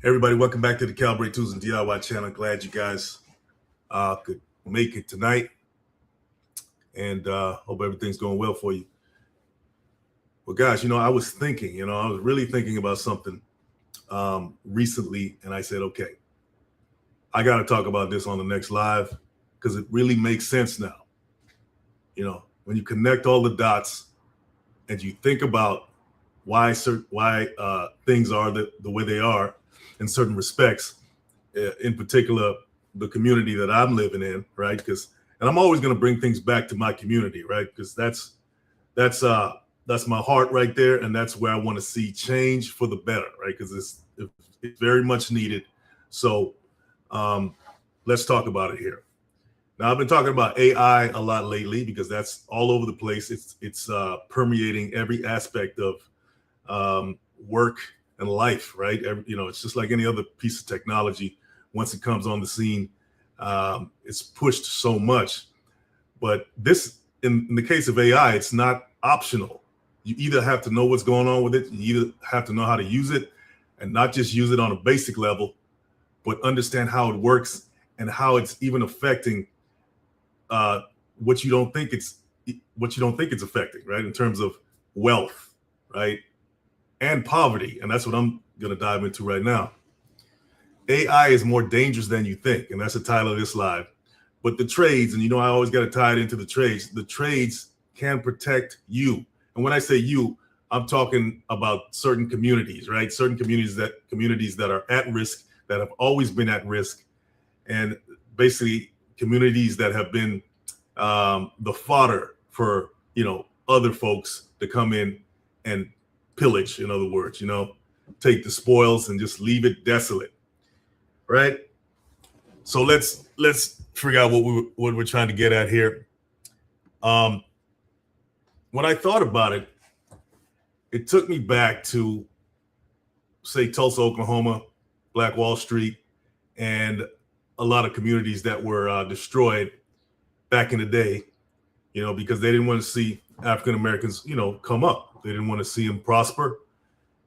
Everybody, welcome back to the Calibrate Tools and DIY channel. Glad you guys could make it tonight, and hope everything's going well for you. Well, guys, I was thinking, I was really thinking about something recently, and I said, okay, I got to talk about this on the next live because it really makes sense now. When you connect all the dots and you think about why things are the way they are in certain respects, in particular, the community that I'm living in, right? And I'm always going to bring things back to my community, right? Because that's my heart right there, and that's where I want to see change for the better, right? Because it's very much needed. So let's talk about it here. Now, I've been talking about AI a lot lately because that's all over the place. It's permeating every aspect of work and life, right? It's just like any other piece of technology. Once it comes on the scene, it's pushed so much. But this, in the case of AI, it's not optional. You either have to know what's going on with it, you either have to know how to use it, and not just use it on a basic level, but understand how it works and how it's even affecting what you don't think it's affecting, right? In terms of wealth, right? And poverty. And that's what I'm going to dive into right now. AI is more dangerous than you think. And that's the title of this live. But the trades, and I always got to tie it into the trades can protect you. And when I say you, I'm talking about certain communities, right? Certain communities that are at risk, that have always been at risk. And basically communities that have been the fodder for, other folks to come in and pillage, in other words, take the spoils and just leave it desolate, right? So let's figure out what we're trying to get at here. When I thought about it, it took me back to, say, Tulsa, Oklahoma, Black Wall Street, and a lot of communities that were destroyed back in the day, because they didn't want to see African Americans, come up. They didn't want to see them prosper.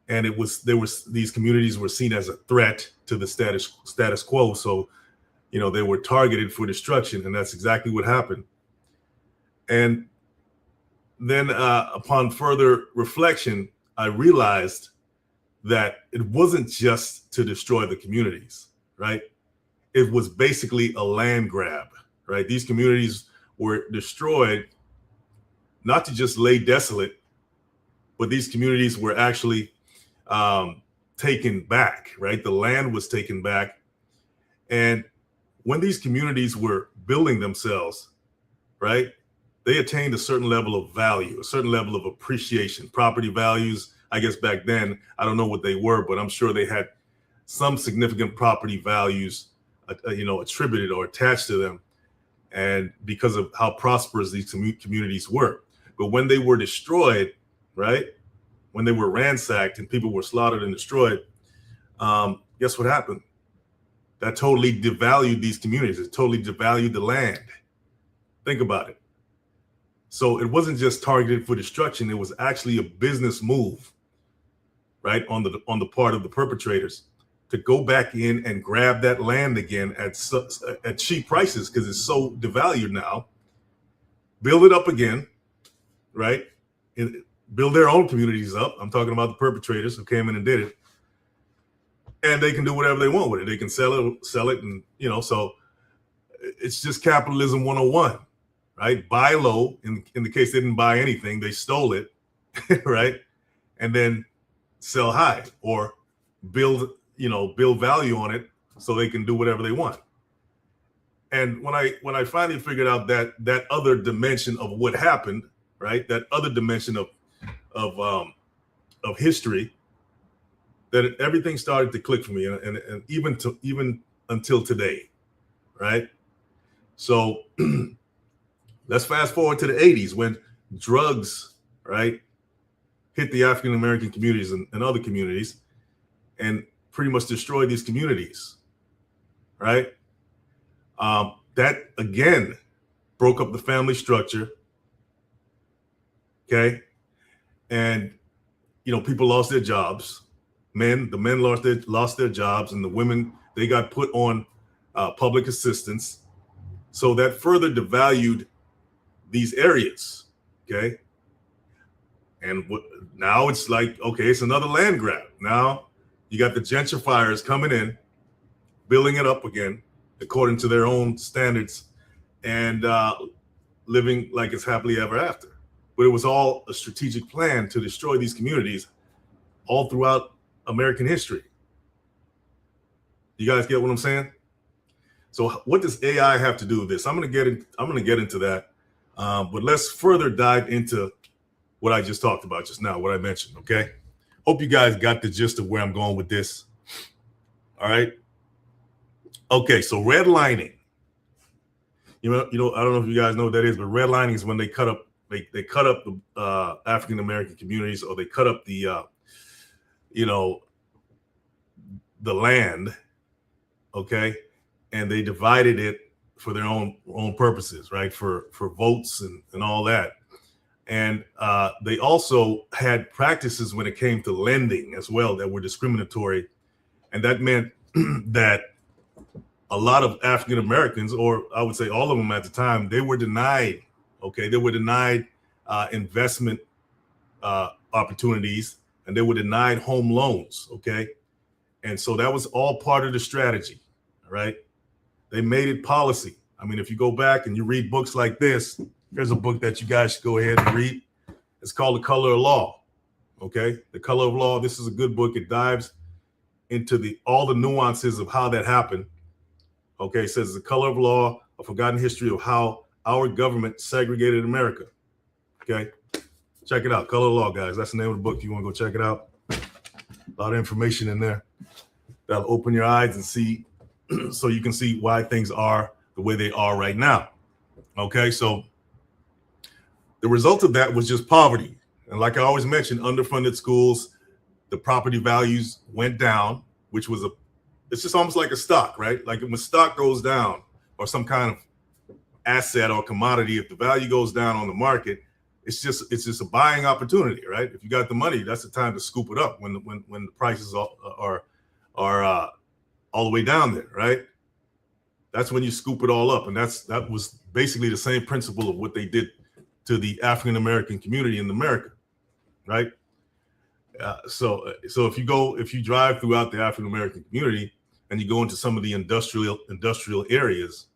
And these communities were seen as a threat to the status quo. So, they were targeted for destruction, and that's exactly what happened. And then upon further reflection, I realized that it wasn't just to destroy the communities, right? It was basically a land grab, right? These communities were destroyed not to just lay desolate, but these communities were actually taken back, right? The land was taken back. And when these communities were building themselves, right, they attained a certain level of value, a certain level of appreciation. Property values, I guess back then, I don't know what they were, but I'm sure they had some significant property values, attributed or attached to them, and because of how prosperous these communities were. But when they were destroyed, right, when they were ransacked and people were slaughtered and destroyed, guess what happened? That totally devalued these communities. It totally devalued the land. Think about it. So it wasn't just targeted for destruction. It was actually a business move, right, on the part of the perpetrators to go back in and grab that land again at cheap prices because it's so devalued now, build it up again, right? Build their own communities up. I'm talking about the perpetrators who came in and did it. And they can do whatever they want with it. They can sell it. And, so it's just capitalism 101, right? Buy low. In the case they didn't buy anything, they stole it, right? And then sell high or build value on it so they can do whatever they want. And when I finally figured out that other dimension of what happened, right? That other dimension of history, that everything started to click for me, and even until today, right? So let's fast forward to the 80s when drugs, right, hit the African American communities and other communities, and pretty much destroyed these communities, right? That again broke up the family structure. Okay. And, people lost their jobs. men. The men lost their jobs, and the women, they got put on public assistance. So that further devalued these areas. Okay. And now it's like, okay, it's another land grab. Now you got the gentrifiers coming in, building it up again according to their own standards, and living like it's happily ever after. But it was all a strategic plan to destroy these communities all throughout American history. You guys get what I'm saying? So what does AI have to do with this? I'm going to get into that. But let's further dive into what I just talked about just now, what I mentioned. Okay. Hope you guys got the gist of where I'm going with this. All right. Okay. So redlining, you know, I don't know if you guys know what that is, but redlining is when they cut up the African American communities, or they cut up the the land. Okay. And they divided it for their own purposes, right? For votes and all that. And they also had practices when it came to lending as well that were discriminatory. And that meant that a lot of African Americans, or I would say all of them at the time, they were denied, investment opportunities, and they were denied home loans, okay? And so that was all part of the strategy, right? They made it policy. I mean, if you go back and you read books like this, here's a book that you guys should go ahead and read. It's called The Color of Law. Okay. The Color of Law. This is a good book. It dives into all the nuances of how that happened. Okay. It says The Color of Law, a forgotten history of how our government segregated America. Okay. Check it out. Color of Law, guys. That's the name of the book. You want to go check it out. A lot of information in there that'll open your eyes and see, so you can see why things are the way they are right now. Okay. So the result of that was just poverty. And like I always mention, underfunded schools, the property values went down, which was it's just almost like a stock, right? Like when stock goes down, or some kind of asset or commodity, if the value goes down on the market, it's just a buying opportunity, right? If you got the money, that's the time to scoop it up when the prices are all the way down there, right? That's when you scoop it all up. And that was basically the same principle of what they did to the African American community in America, right? So if you drive throughout the African American community and you go into some of the industrial areas,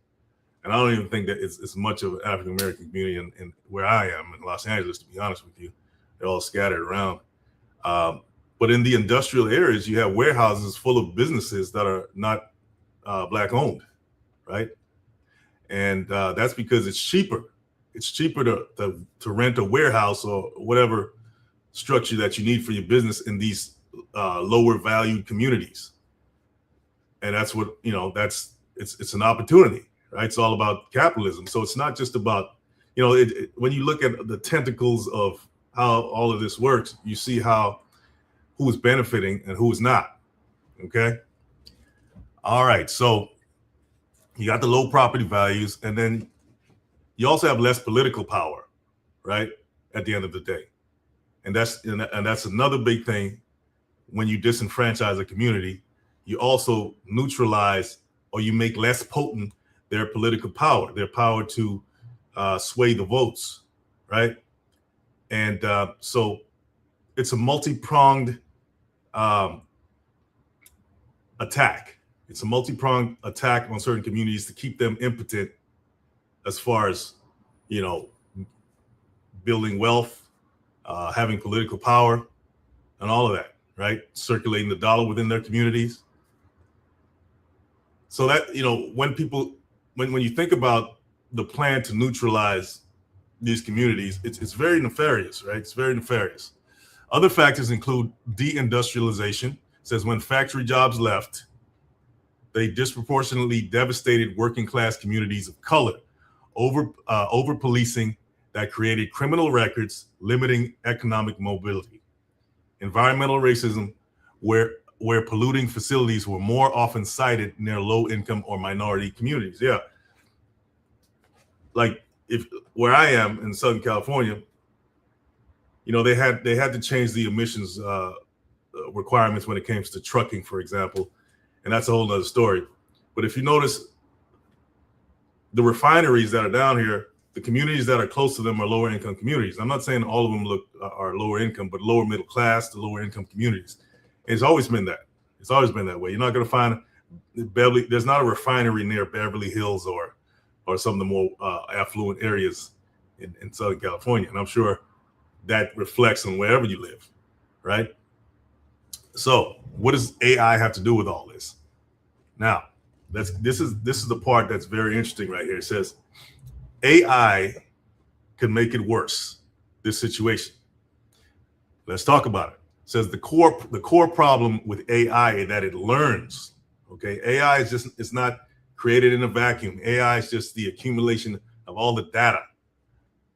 and I don't even think that it's much of an African American community in where I am in Los Angeles, to be honest with you. They're all scattered around. But in the industrial areas, you have warehouses full of businesses that are not Black owned, right? And that's because it's cheaper. It's cheaper to rent a warehouse or whatever structure that you need for your business in these lower valued communities. And that's what, it's an opportunity, right? It's all about capitalism. So it's not just about, when you look at the tentacles of how all of this works, you see who's benefiting and who's not. Okay. All right. So you got the low property values, and then you also have less political power, right? At the end of the day. And that's another big thing. When you disenfranchise a community, you also neutralize, or you make less potent their political power, their power to sway the votes, right? And so it's a multi-pronged attack. It's a multi-pronged attack on certain communities to keep them impotent as far as, building wealth, having political power, and all of that, right? Circulating the dollar within their communities. So that, when you think about the plan to neutralize these communities, it's very nefarious, right? It's very nefarious. Other factors include deindustrialization. It says when factory jobs left, they disproportionately devastated working class communities of color, over policing that created criminal records, limiting economic mobility. Environmental racism, where polluting facilities were more often sited near low income or minority communities. Yeah. Like where I am in Southern California, they had to change the emissions requirements when it comes to trucking, for example, and that's a whole other story. But if you notice, the refineries that are down here, the communities that are close to them are lower income communities. I'm not saying all of them are lower income, but lower middle class to lower income communities. And it's always been that. It's always been that way. You're not going to find Beverly. There's not a refinery near Beverly Hills or some of the more affluent areas in Southern California. And I'm sure that reflects on wherever you live, right? So what does AI have to do with all this? Now, this is the part that's very interesting right here. It says AI could make it worse, this situation. Let's talk about it. It says the core problem with AI is that it learns. Okay, AI is just, it's not created in a vacuum. AI is just the accumulation of all the data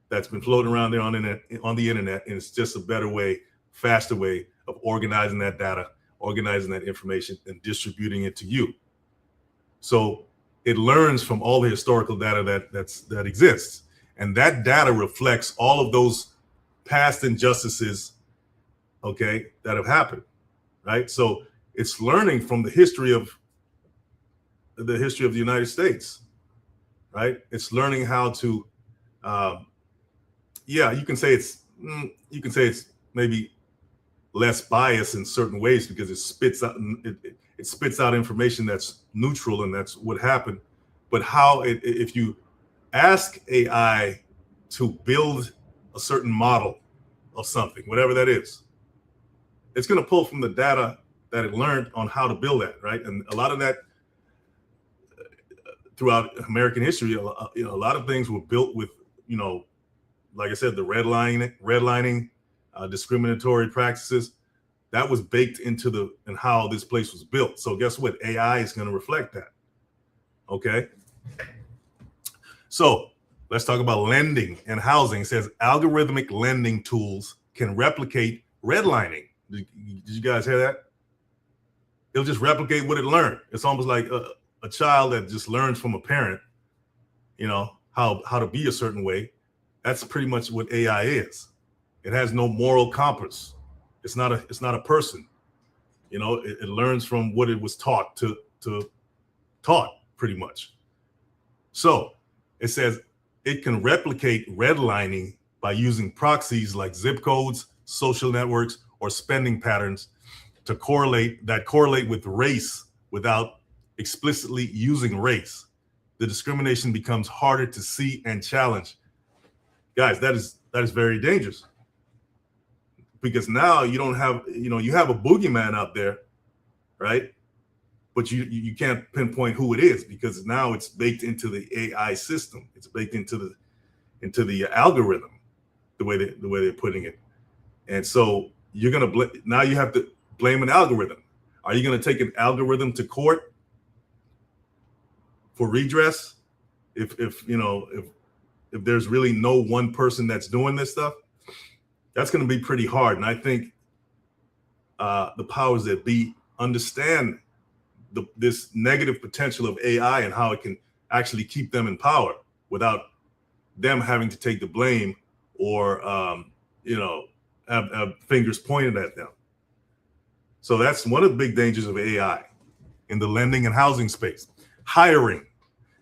that's been floating around there on the internet, and it's just a better way, faster way of organizing that data, organizing that information, and distributing it to you. So it learns from all the historical data that exists, and that data reflects all of those past injustices, okay, that have happened, right? So it's learning from the history of the United States, right? It's learning how to, yeah, you can say it's maybe less biased in certain ways because it spits out information that's neutral, and that's what happened. But if you ask AI to build a certain model of something, whatever that is, it's going to pull from the data that it learned on how to build that, right? And a lot of that throughout American history, a lot of things were built with, like I said, the redlining, discriminatory practices. That was baked into how this place was built. So guess what? AI is going to reflect that. Okay. So let's talk about lending and housing. It says algorithmic lending tools can replicate redlining. Did you guys hear that? It'll just replicate what it learned. It's almost like a child that just learns from a parent, how to be a certain way. That's pretty much what AI is. It has no moral compass. It's not a person. It learns from what it was taught pretty much. So it says it can replicate redlining by using proxies like zip codes, social networks, or spending patterns to correlate with race without explicitly using race. The discrimination becomes harder to see and challenge. Guys, that is very dangerous, because now you don't have, you have a boogeyman out there, right? But you can't pinpoint who it is, because now it's baked into the AI system. It's baked into the algorithm, the way they're putting it. And so you're gonna now you have to blame an algorithm. Are you gonna take an algorithm to court for redress if there's really no one person that's doing this stuff? That's going to be pretty hard. And I think the powers that be understand this negative potential of AI and how it can actually keep them in power without them having to take the blame or have fingers pointed at them. So that's one of the big dangers of AI in the lending and housing space. Hiring.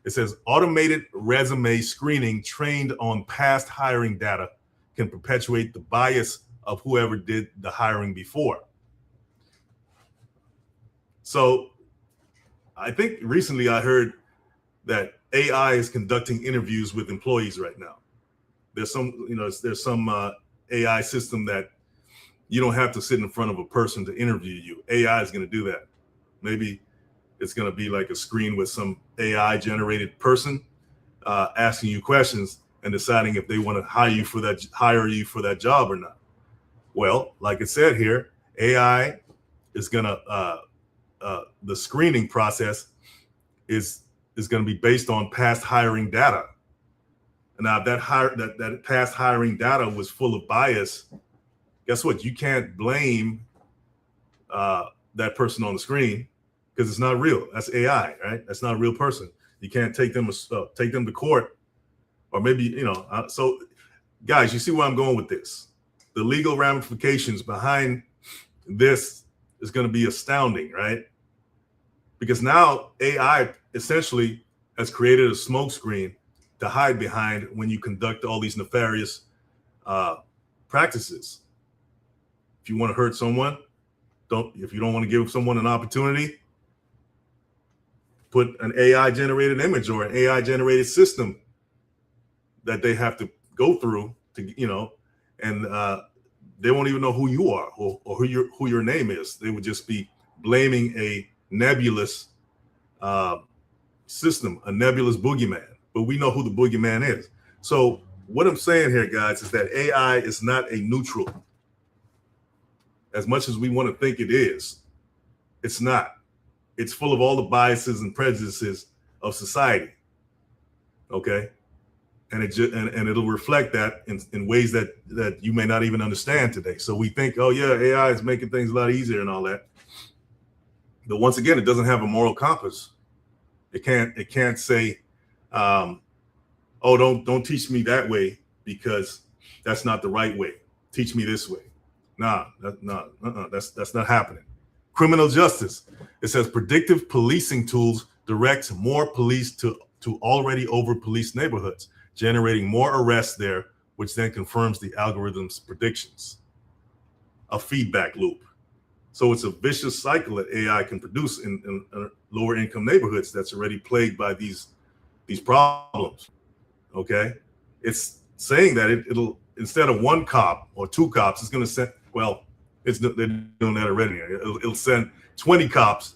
It says automated resume screening trained on past hiring data can perpetuate the bias of whoever did the hiring before. So I think recently I heard that AI is conducting interviews with employees right now. There's some AI system that you don't have to sit in front of a person to interview you. AI is going to do that. Maybe it's going to be like a screen with some AI generated person asking you questions and deciding if they want to hire you for that job or not. Well, like it said here, AI is going to the screening process is going to be based on past hiring data. And now that past hiring data was full of bias, guess what? You can't blame that person on the screen, because it's not real. That's AI, right? That's not a real person. You can't take them to court, or maybe, so guys, you see where I'm going with this. The legal ramifications behind this is going to be astounding, right? Because now AI essentially has created a smokescreen to hide behind when you conduct all these nefarious practices. If you want to hurt someone, if you don't want to give someone an opportunity, put an AI generated image or an AI generated system that they have to go through to, and they won't even know who you are or who your name is. They would just be blaming a nebulous system, a nebulous boogeyman. But we know who the boogeyman is. So what I'm saying here, guys, is that AI is not a neutral. As much as we want to think it is, it's not. It's full of all the biases and prejudices of society. Okay. And it'll reflect that in ways that you may not even understand today. So we think, oh yeah, AI is making things a lot easier and all that. But once again, it doesn't have a moral compass. It can't say, oh, don't teach me that way because that's not the right way. Teach me this way. That's not happening. Criminal justice. It says predictive policing tools direct more police to already over-policed neighborhoods, generating more arrests there, which then confirms the algorithm's predictions. A feedback loop. So it's a vicious cycle that AI can produce in lower income neighborhoods that's already plagued by these problems. Okay, it's saying that it'll, instead of one cop or two cops, it's going to send, well, they're doing that already. It'll send 20 cops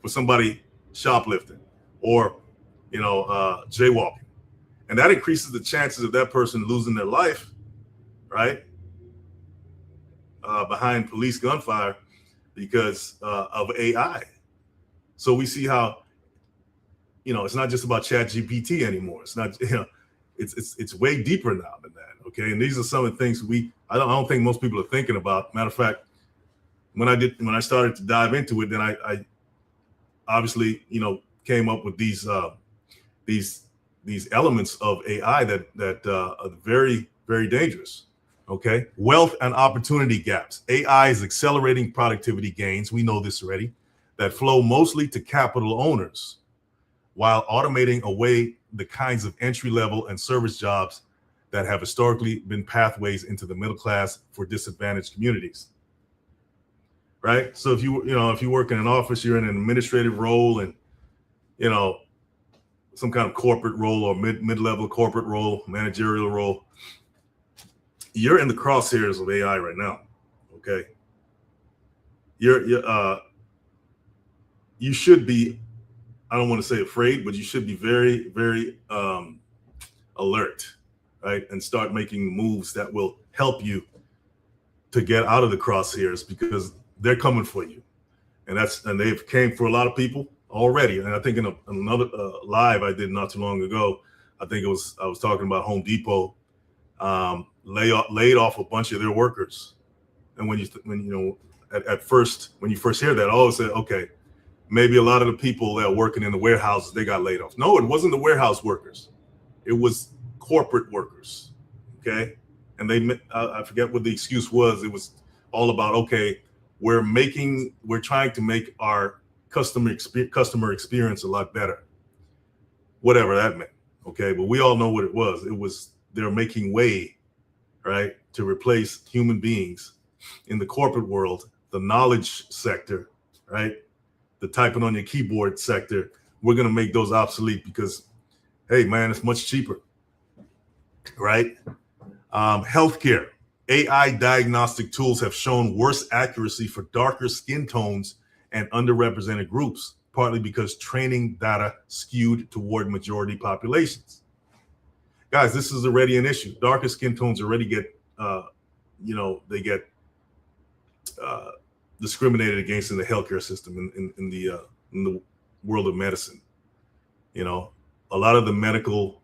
for somebody shoplifting or jaywalking, and that increases the chances of that person losing their life, right, behind police gunfire because of AI. So we see how, it's not just about ChatGPT anymore. It's not, it's way deeper now than that. Okay, and these are some of the things I don't think most people are thinking about. Matter of fact, when I started to dive into it, then I obviously came up with these elements of AI that are very, very dangerous. Okay, wealth and opportunity gaps. AI is accelerating productivity gains. We know this already, that flow mostly to capital owners, while automating away the kinds of entry-level and service jobs that have historically been pathways into the middle class for disadvantaged communities. Right? So if you work in an office, you're in an administrative role and some kind of corporate role or mid-level corporate role, managerial role, you're in the crosshairs of AI right now. Okay. You should be, I don't want to say afraid, but you should be very, very alert, right? And start making moves that will help you to get out of the crosshairs, because they're coming for you. And they've came for a lot of people already. And I think in another live I did not too long ago, I was talking about Home Depot laid off a bunch of their workers. And when you first hear that, all say, okay, maybe a lot of the people that are working in the warehouses, they got laid off. No, it wasn't the warehouse workers. It was corporate workers. Okay. And I forget what the excuse was. It was all about, okay, we're trying to make our customer experience a lot better. Whatever that meant. Okay. But we all know what it was. It was, they're making way, right, to replace human beings in the corporate world, the knowledge sector, right, the typing on your keyboard sector. We're going to make those obsolete because, hey, man, it's much cheaper, right? Healthcare. AI diagnostic tools have shown worse accuracy for darker skin tones and underrepresented groups, partly because training data skewed toward majority populations. Guys, this is already an issue. Darker skin tones already get, they get discriminated against in the healthcare system, in the world of medicine. A lot of the medical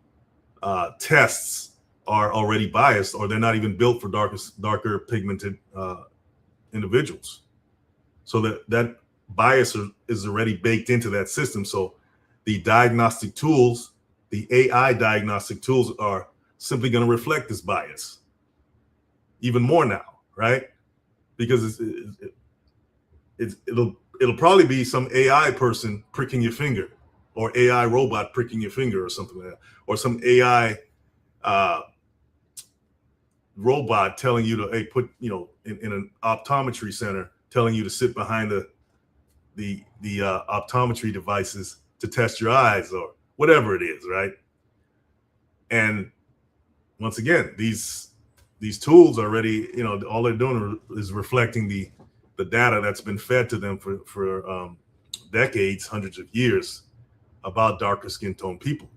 tests are already biased, or they're not even built for darker pigmented individuals. So that bias is already baked into that system. So the diagnostic tools, the AI diagnostic tools, are simply going to reflect this bias even more now, right? Because it'll probably be some AI person pricking your finger, or AI robot pricking your finger, or something like that, or some AI robot telling you to, hey, put, in an optometry center, telling you to sit behind the optometry devices to test your eyes or whatever it is, right? And once again, these tools already, all they're doing is reflecting the data that's been fed to them for decades, hundreds of years, about darker skin tone people.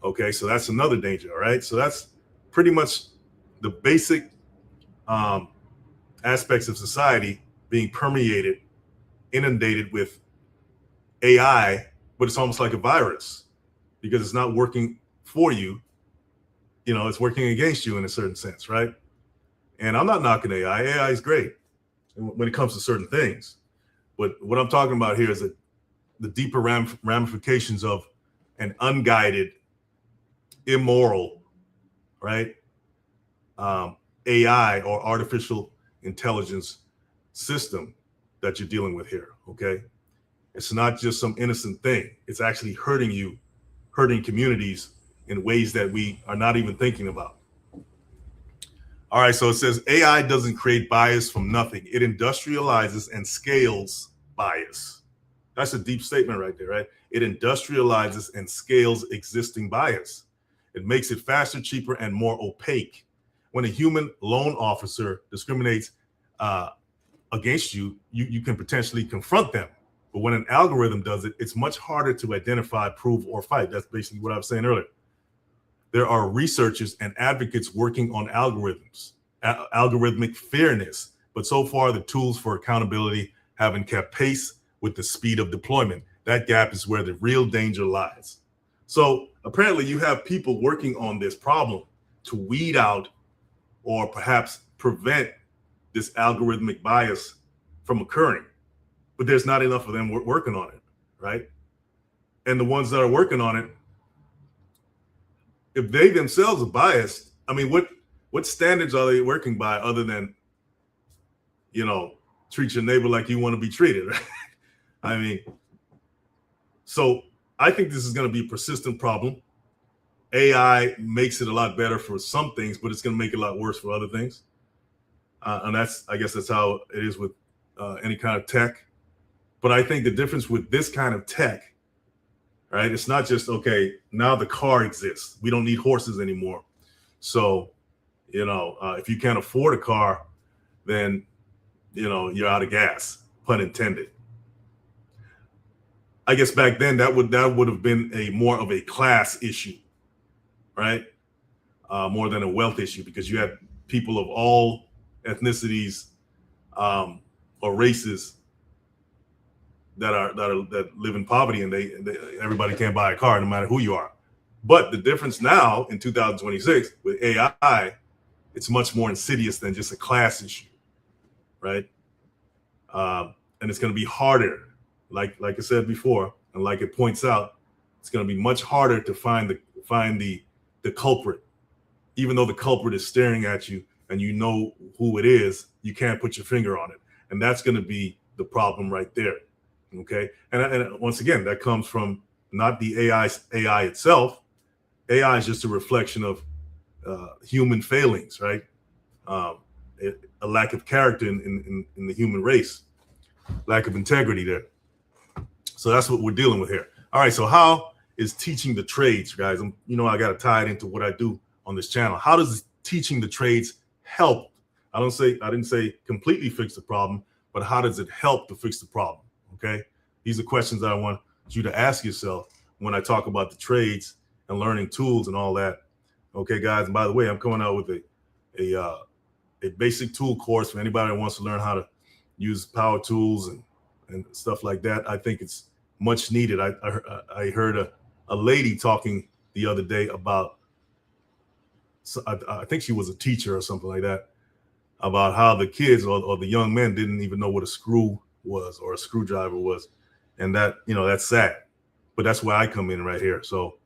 Okay, so that's another danger. All right, so that's pretty much the basic aspects of society being permeated, inundated with AI, but it's almost like a virus because it's not working for you. It's working against you in a certain sense, right? And I'm not knocking AI. AI is great when it comes to certain things. But what I'm talking about here is the deeper ramifications of an unguided, immoral, right? AI or artificial intelligence system that you're dealing with here, okay? It's not just some innocent thing. It's actually hurting you, hurting communities in ways that we are not even thinking about. All right, so it says AI doesn't create bias from nothing. It industrializes and scales bias. That's a deep statement right there, right? It industrializes and scales existing bias. It makes it faster, cheaper, and more opaque. When a human loan officer discriminates against you, you can potentially confront them. But when an algorithm does it, it's much harder to identify, prove, or fight. That's basically what I was saying earlier. There are researchers and advocates working on algorithms, algorithmic fairness, but so far the tools for accountability haven't kept pace with the speed of deployment. That gap is where the real danger lies. So apparently you have people working on this problem to weed out or perhaps prevent this algorithmic bias from occurring, but there's not enough of them working on it, right? And the ones that are working on it, if they themselves are biased, I mean, what standards are they working by other than, treat your neighbor like you want to be treated, right? I mean, so I think this is going to be a persistent problem. AI makes it a lot better for some things, but it's going to make it a lot worse for other things. And I guess that's how it is with any kind of tech. But I think the difference with this kind of tech, right? It's not just, okay, now the car exists. We don't need horses anymore. So, if you can't afford a car, then, you're out of gas, pun intended. I guess back then that would have been more of a class issue, right? More than a wealth issue, because you had people of all ethnicities or races that live in poverty, and everybody can't buy a car no matter who you are. But the difference now in 2026 with AI, it's much more insidious than just a class issue, right? And it's going to be harder, like I said before, and like it points out, it's going to be much harder to find the culprit. Even though the culprit is staring at you and you know who it is, you can't put your finger on it, and that's going to be the problem right there. Okay, and once again, that comes from not the AI itself. AI is just a reflection of human failings, right? A lack of character in the human race, lack of integrity there. So that's what we're dealing with here. All right, so how is teaching the trades, guys? I got to tie it into what I do on this channel. How does teaching the trades help? I didn't say completely fix the problem, but how does it help to fix the problem? Okay, these are questions that I want you to ask yourself when I talk about the trades and learning tools and all that. Okay, guys. And by the way, I'm coming out with a basic tool course for anybody that wants to learn how to use power tools and stuff like that. I think it's much needed. I heard a lady talking the other day about, I think she was a teacher or something like that, about how the kids or the young men didn't even know what a screw was or a screwdriver was. And that, that's sad. But that's where I come in right here. So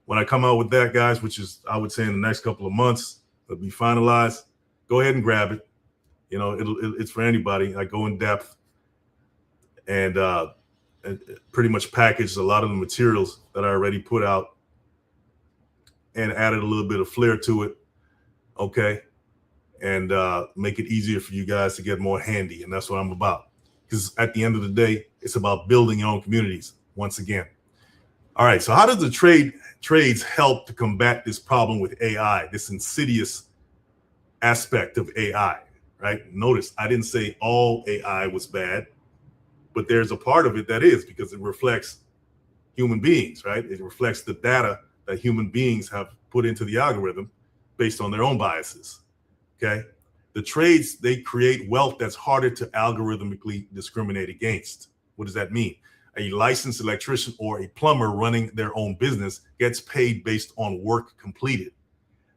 when I come out with that, guys, which is, I would say in the next couple of months, it'll be finalized. Go ahead and grab it. It's for anybody. I go in depth. and pretty much packaged a lot of the materials that I already put out and added a little bit of flair to it. Okay. And make it easier for you guys to get more handy. And that's what I'm about. Because at the end of the day, it's about building your own communities once again. All right. So how does the trades help to combat this problem with AI, this insidious aspect of AI, right? Notice I didn't say all AI was bad, but there's a part of it that is, because it reflects human beings, right? It reflects the data that human beings have put into the algorithm based on their own biases. Okay. The trades, they create wealth that's harder to algorithmically discriminate against. What does that mean? A licensed electrician or a plumber running their own business gets paid based on work completed.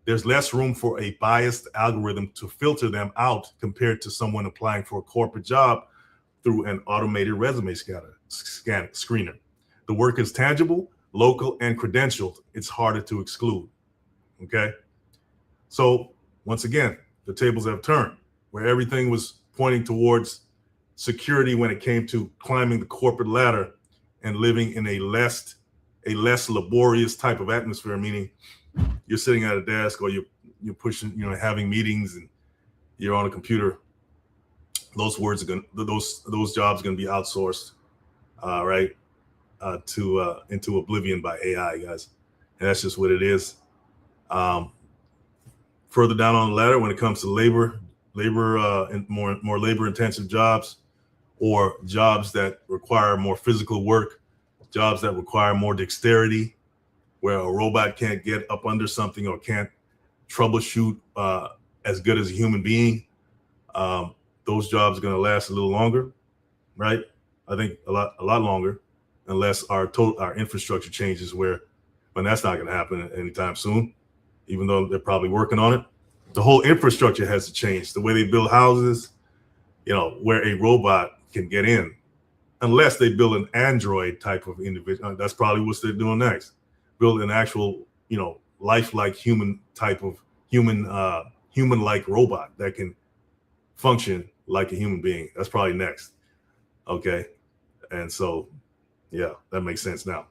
There's less room for a biased algorithm to filter them out compared to someone applying for a corporate job through an automated resume screener. The work is tangible, local, and credentialed. It's harder to exclude. Okay. So once again, the tables have turned, where everything was pointing towards security when it came to climbing the corporate ladder and living in a less laborious type of atmosphere, meaning you're sitting at a desk or you're pushing, having meetings and you're on a computer. Those jobs are going to be outsourced, right, into oblivion by AI, guys, and that's just what it is. Further down on the ladder, when it comes to labor and more labor intensive jobs, or jobs that require more physical work, jobs that require more dexterity, where a robot can't get up under something or can't troubleshoot as good as a human being, those jobs are going to last a little longer, right? I think a lot longer, unless our infrastructure changes, when that's not going to happen anytime soon, even though they're probably working on it. The whole infrastructure has to change. The way they build houses, where a robot can get in, unless they build an android type of individual. That's probably what they're doing next. Build an actual, lifelike human type of human-like robot that can function like a human being. That's probably next. Okay. And so, yeah, that makes sense now.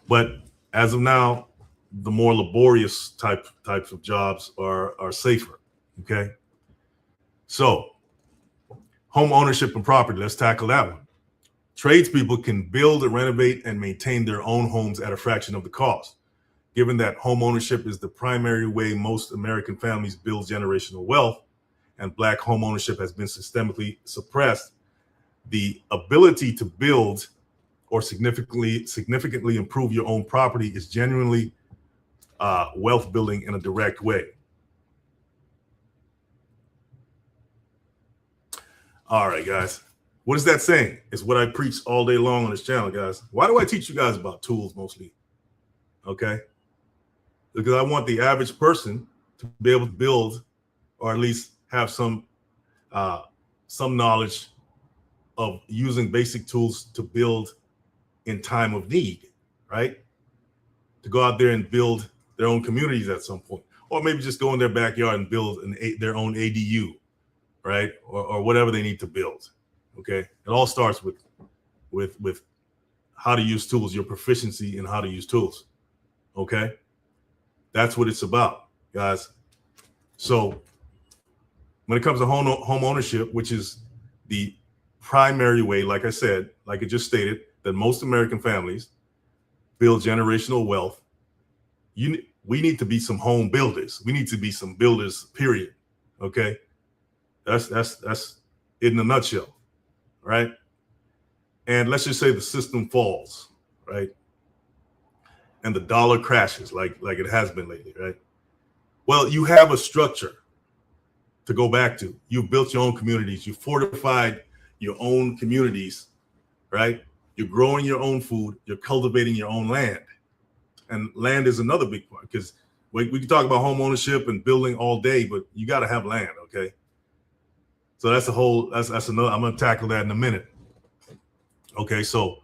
But as of now, the more laborious types of jobs are safer. Okay. So home ownership and property, let's tackle that one. Tradespeople can build, renovate, and maintain their own homes at a fraction of the cost. Given that home ownership is the primary way most American families build generational wealth, and Black home ownership has been systemically suppressed, the ability to build or significantly improve your own property is genuinely wealth building in a direct way. All right, guys. What is that saying? It's what I preach all day long on this channel, guys. Why do I teach you guys about tools mostly? Okay. Because I want the average person to be able to build, or at least have some knowledge of using basic tools to build in time of need, right? To go out there and build their own communities at some point, or maybe just go in their backyard and build their own ADU, right? Or whatever they need to build. Okay. It all starts with how to use tools, your proficiency in how to use tools. Okay. That's what it's about, guys. So when it comes to home ownership, which is the primary way, like I said, like I just stated, that most American families build generational wealth, we need to be some home builders. We need to be some builders, period. Okay. That's it in a nutshell. Right. And let's just say the system falls, right? And the dollar crashes like it has been lately, right? Well, you have a structure to go back to. You've built your own communities. You fortified your own communities, right? You're growing your own food. You're cultivating your own land. And land is another big part, because we can talk about home ownership and building all day, but you got to have land, okay? So that's another, I'm going to tackle that in a minute. Okay, so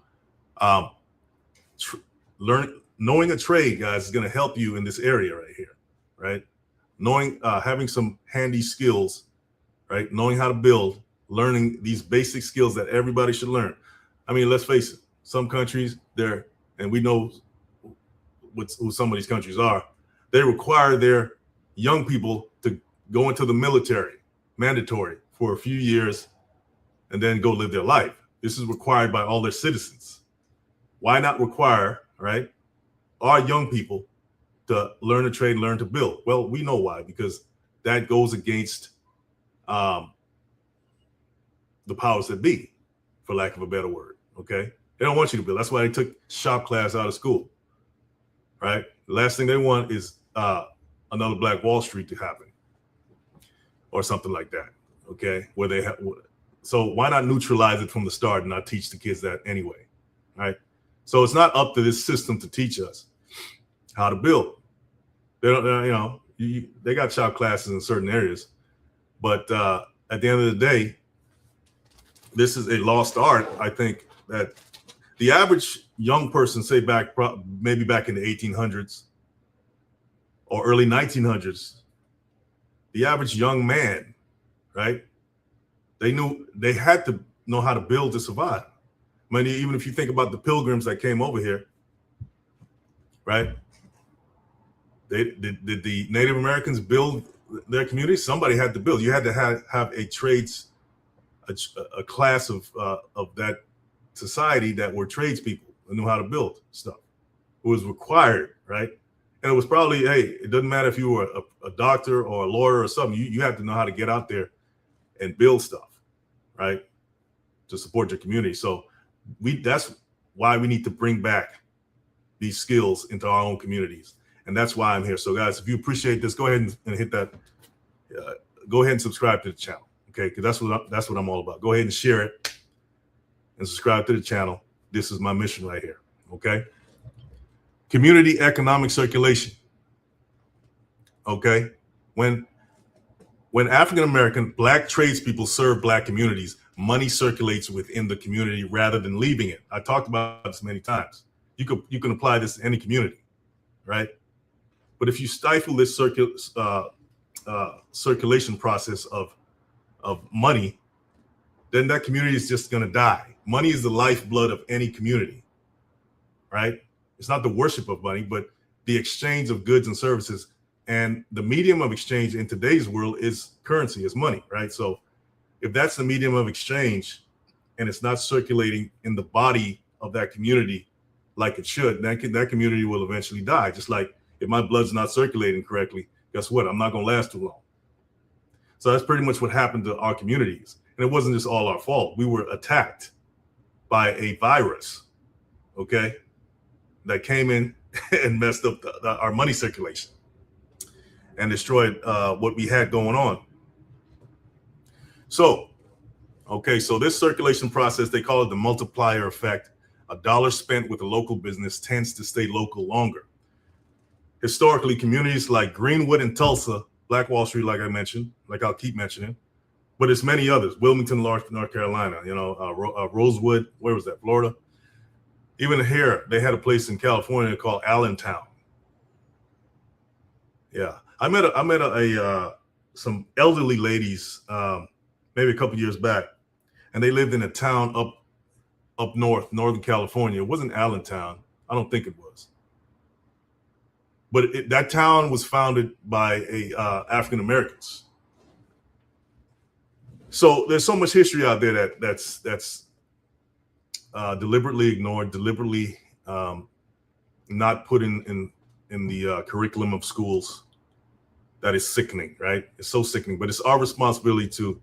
knowing a trade, guys, is going to help you in this area right here, right? Having some handy skills, right? Knowing how to build, learning these basic skills that everybody should learn. I mean, let's face it, some countries there, and we know who some of these countries are, they require their young people to go into the military, mandatory, for a few years and then go live their life. This is required by all their citizens. Why not require, right, our young people to learn to trade, learn to build? Well, we know why, because that goes against the powers that be, for lack of a better word. Okay, they don't want you to build. That's why they took shop class out of school, right? The last thing they want is another Black Wall Street to happen or something like that. Okay, where they have. So why not neutralize it from the start and not teach the kids that anyway, right? So it's not up to this system to teach us how to build. They don't, you know, they got shop classes in certain areas, but at the end of the day, this is a lost art. I think that the average young person, say maybe back in the 1800s or early 1900s, the average young man, right? They had to know how to build to survive. I mean, even if you think about the pilgrims that came over here, right? Did the Native Americans build their community? Somebody had to build. You had to have a trades, a class of that society that were tradespeople and knew how to build stuff. It was required, right? And it was probably, hey, it doesn't matter if you were a doctor or a lawyer or something. You have to know how to get out there and build stuff, right, to support your community. So that's why we need to bring back these skills into our own communities. And that's why I'm here. So guys, if you appreciate this, go ahead and hit that. Go ahead and subscribe to the channel, okay? Because that's what I'm all about. Go ahead and share it and subscribe to the channel. This is my mission right here, okay? Community economic circulation, okay? When African-American Black tradespeople serve Black communities, money circulates within the community rather than leaving it. I talked about this many times. You can apply this to any community, right? But if you stifle this circulation process of money, then that community is just going to die. Money is the lifeblood of any community, right? It's not the worship of money, but the exchange of goods and services. And the medium of exchange in today's world is currency, is money, right? So if that's the medium of exchange and it's not circulating in the body of that community like it should, that community will eventually die. Just like if my blood's not circulating correctly, guess what? I'm not going to last too long. So that's pretty much what happened to our communities. And it wasn't just all our fault. We were attacked by a virus, okay, that came in and messed up our money circulation and destroyed what we had going on. So, okay, so this circulation process, they call it the multiplier effect. A dollar spent with a local business tends to stay local longer. Historically, communities like Greenwood and Tulsa, Black Wall Street, like I mentioned, like I'll keep mentioning, but it's many others. Wilmington, North Carolina, you know, Rosewood, where was that? Florida. Even here, they had a place in California called Allentown. Yeah, I met some elderly ladies maybe a couple years back, and they lived in a town up north, Northern California. It wasn't Allentown. I don't think it was. But that town was founded by African Americans. So there's so much history out there that's deliberately ignored, deliberately not put in the curriculum of schools. That is sickening, right? It's so sickening. But it's our responsibility to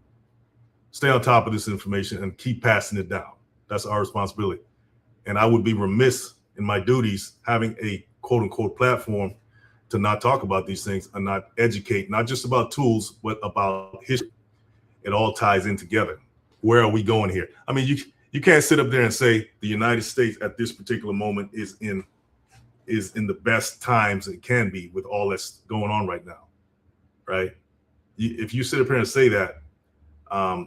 stay on top of this information and keep passing it down. That's our responsibility. And I would be remiss in my duties having a quote unquote platform to not talk about these things and not educate, not just about tools, but about history. It all ties in together. Where are we going here? I mean, you can't sit up there and say the United States at this particular moment is in the best times it can be with all that's going on right now, right? If you sit up here and say that, I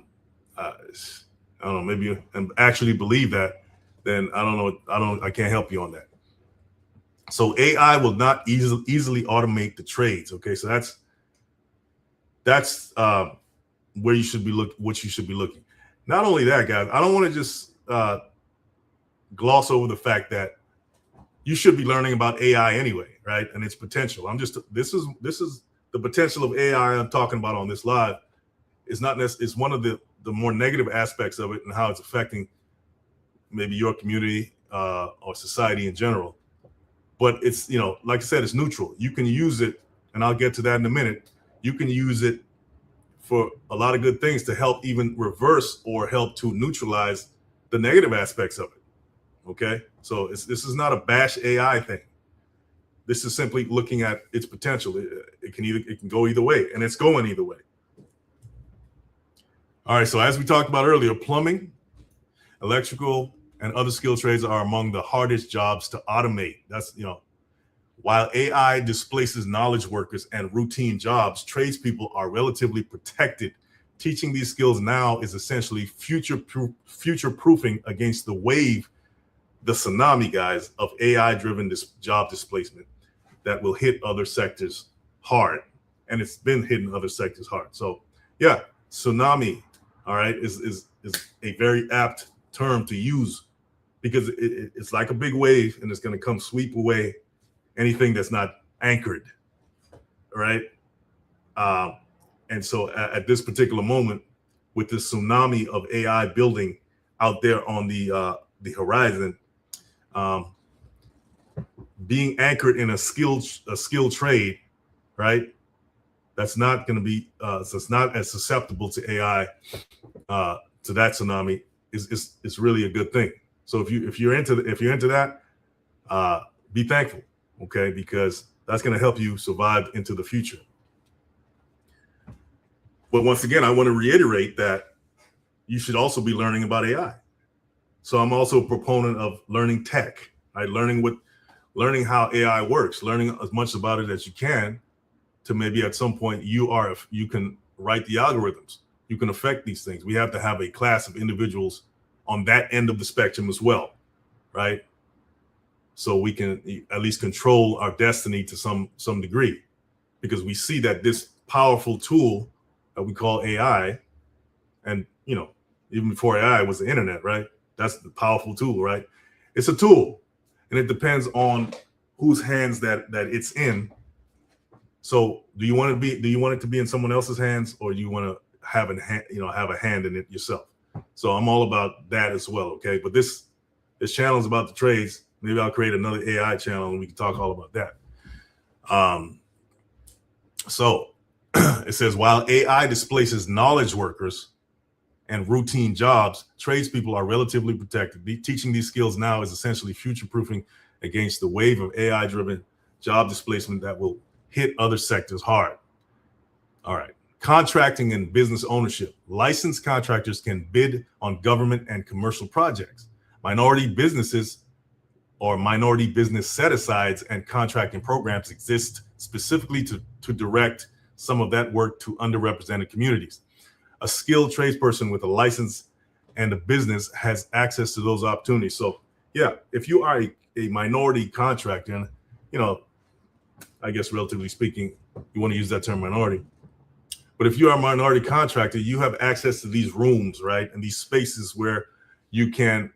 don't know, maybe and actually believe that, then I can't help you on that. So AI will not easily automate the trades. Okay, so that's where you should be what you should be looking. Not only that, guys, I don't want to just gloss over the fact that you should be learning about AI anyway, right? And its potential. This is the potential of AI I'm talking about on this live. It's one of the more negative aspects of it and how it's affecting maybe your community or society in general. But it's, like I said, it's neutral. You can use it, and I'll get to that in a minute. You can use it for a lot of good things to help even reverse or help to neutralize the negative aspects of it. Okay, so this is not a bash AI thing. This is simply looking at its potential. It can go either way, and it's going either way. All right, so as we talked about earlier, plumbing, electrical, and other skilled trades are among the hardest jobs to automate. That's, while AI displaces knowledge workers and routine jobs, tradespeople are relatively protected. Teaching these skills now is essentially future-proofing against the wave, the tsunami, guys, of AI-driven job displacement that will hit other sectors hard. And it's been hitting other sectors hard. So, yeah, tsunami, all right, is a very apt term to use because it's like a big wave and it's going to come sweep away anything that's not anchored, right? And so at this particular moment, with this tsunami of AI building out there on the horizon, being anchored in a skilled trade, right? That's not going to be that's not as susceptible to AI, to that tsunami is really a good thing. So if you're into that, be thankful, okay? Because that's going to help you survive into the future. But once again, I want to reiterate that you should also be learning about AI. So I'm also a proponent of learning tech, right? Learning how AI works, learning as much about it as you can to maybe at some point you can write the algorithms. You can affect these things. We have to have a class of individuals on that end of the spectrum as well, right? So we can at least control our destiny to some degree, because we see that this powerful tool that we call AI, and even before AI was the internet, right? That's the powerful tool, right? It's a tool, and it depends on whose hands that it's in. So do you want it to be in someone else's hands, or do you want to have a hand in it yourself? So I'm all about that as well. Okay. But this channel is about the trades. Maybe I'll create another AI channel and we can talk all about that. So it says, while AI displaces knowledge workers and routine jobs, tradespeople are relatively protected. Teaching these skills now is essentially future-proofing against the wave of AI-driven job displacement that will hit other sectors hard. All right. Contracting and business ownership. Licensed contractors can bid on government and commercial projects. Minority businesses or minority business set-asides and contracting programs exist specifically to direct some of that work to underrepresented communities. A skilled tradesperson with a license and a business has access to those opportunities. So yeah, if you are a minority contractor, and I guess relatively speaking, you want to use that term minority. But if you are a minority contractor, you have access to these rooms, right? And these spaces where you have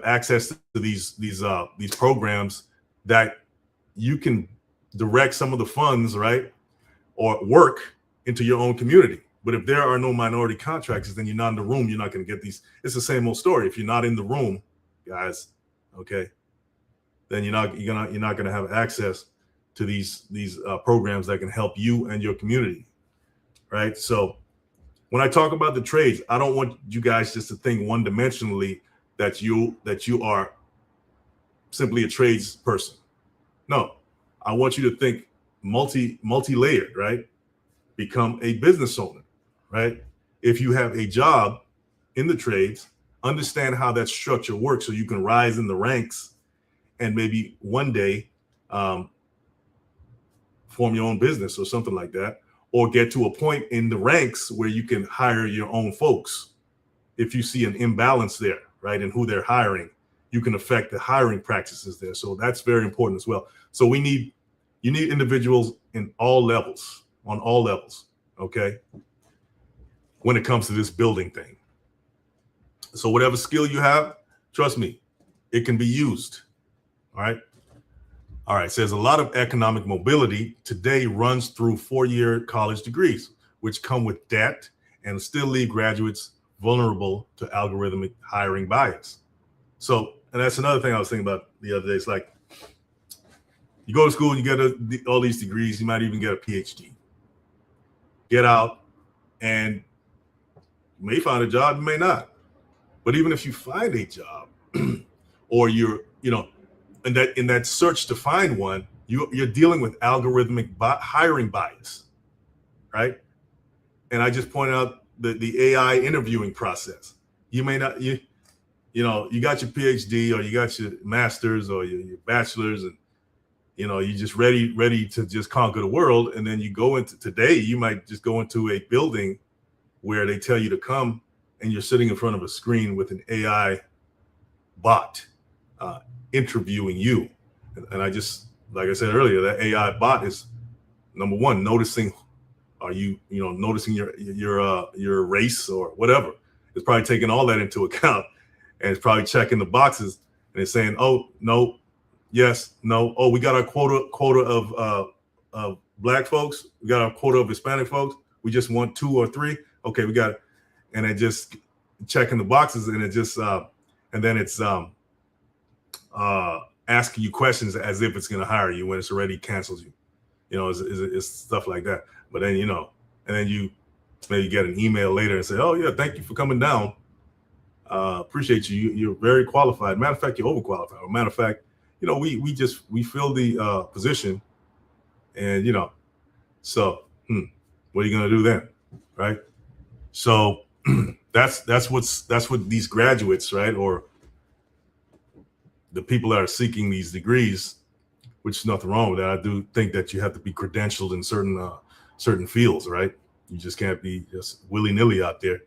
access to these programs that you can direct some of the funds, right? Or work into your own community. But if there are no minority contractors, then you're not in the room. You're not going to get these. It's the same old story. If you're not in the room, guys, okay, then you're not going to have access to these programs that can help you and your community, right? So when I talk about the trades, I don't want you guys just to think one-dimensionally that you are simply a trades person. No, I want you to think multi-layered, right? Become a business owner, right? If you have a job in the trades, understand how that structure works so you can rise in the ranks and maybe one day form your own business or something like that, or get to a point in the ranks where you can hire your own folks. If you see an imbalance there, right, and who they're hiring, you can affect the hiring practices there. So that's very important as well. So you need individuals in all levels, on all levels, okay, when it comes to this building thing. So whatever skill you have, trust me, it can be used. All right. All right. Says a lot of economic mobility today runs through 4-year college degrees, which come with debt and still leave graduates vulnerable to algorithmic hiring bias. So, and that's another thing I was thinking about the other day. It's like you go to school, you get all these degrees, you might even get a PhD. Get out, and you may find a job, you may not. But even if you find a job, or you're, in that search to find one, you're dealing with algorithmic hiring bias, right? And I just pointed out the AI interviewing process. You may not, you got your PhD or you got your master's or your bachelor's, and you're just ready to just conquer the world. And then you go into today, you might just go into a building where they tell you to come, and you're sitting in front of a screen with an AI bot interviewing you. And I just, like I said earlier, that AI bot is, number one, noticing, are you, noticing your race or whatever. It's probably taking all that into account, and it's probably checking the boxes, and it's saying, oh, no, yes, no. Oh, we got our quota of Black folks. We got our quota of Hispanic folks. We just want 2 or 3. Okay, we got it. And it just checking the boxes, and it just and then it's asking you questions as if it's going to hire you when it's already canceled you. It's stuff like that. But then and then you maybe get an email later and say, oh yeah, thank you for coming down. Appreciate you. You're very qualified. Matter of fact, you're overqualified. Or matter of fact, we fill the position, and so what are you going to do then, right? So that's what these graduates, right, or the people that are seeking these degrees, which is nothing wrong with that. I do think that you have to be credentialed in certain fields, right? You just can't be just willy-nilly out there.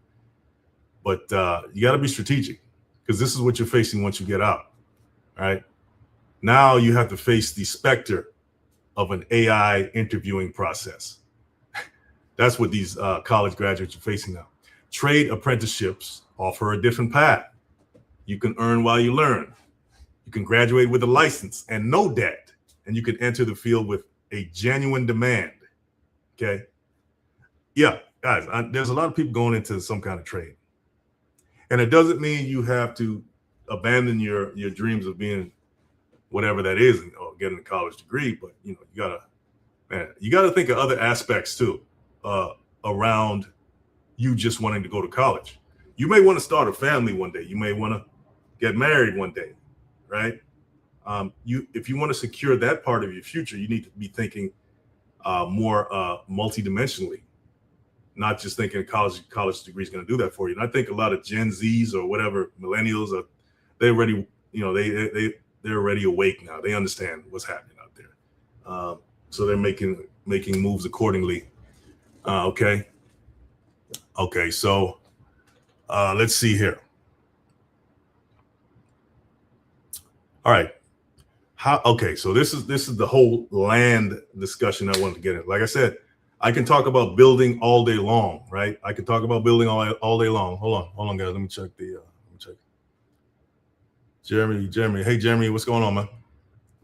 But you got to be strategic, because this is what you're facing once you get out, right? Now you have to face the specter of an AI interviewing process. That's what these college graduates are facing now. Trade apprenticeships offer a different path. You can earn while you learn. You can graduate with a license and no debt, and you can enter the field with a genuine demand. Okay. Yeah, guys, there's a lot of people going into some kind of trade. And it doesn't mean you have to abandon your dreams of being whatever that is, or getting a college degree, but you gotta think of other aspects too, around you just wanting to go to college. You may want to start a family one day. You may want to get married one day, right? If you want to secure that part of your future, you need to be thinking more multidimensionally, not just thinking a college degree is going to do that for you. And I think a lot of Gen Zs or whatever, millennials, they're already, they're already awake now. They understand what's happening out there. So they're making moves accordingly. Okay. So let's see here. All right. So this is the whole land discussion I wanted to get in. Like I said, I can talk about building all day long, right? I can talk about building all day long. Hold on, guys. Let me check. Jeremy. Hey, Jeremy, what's going on, man?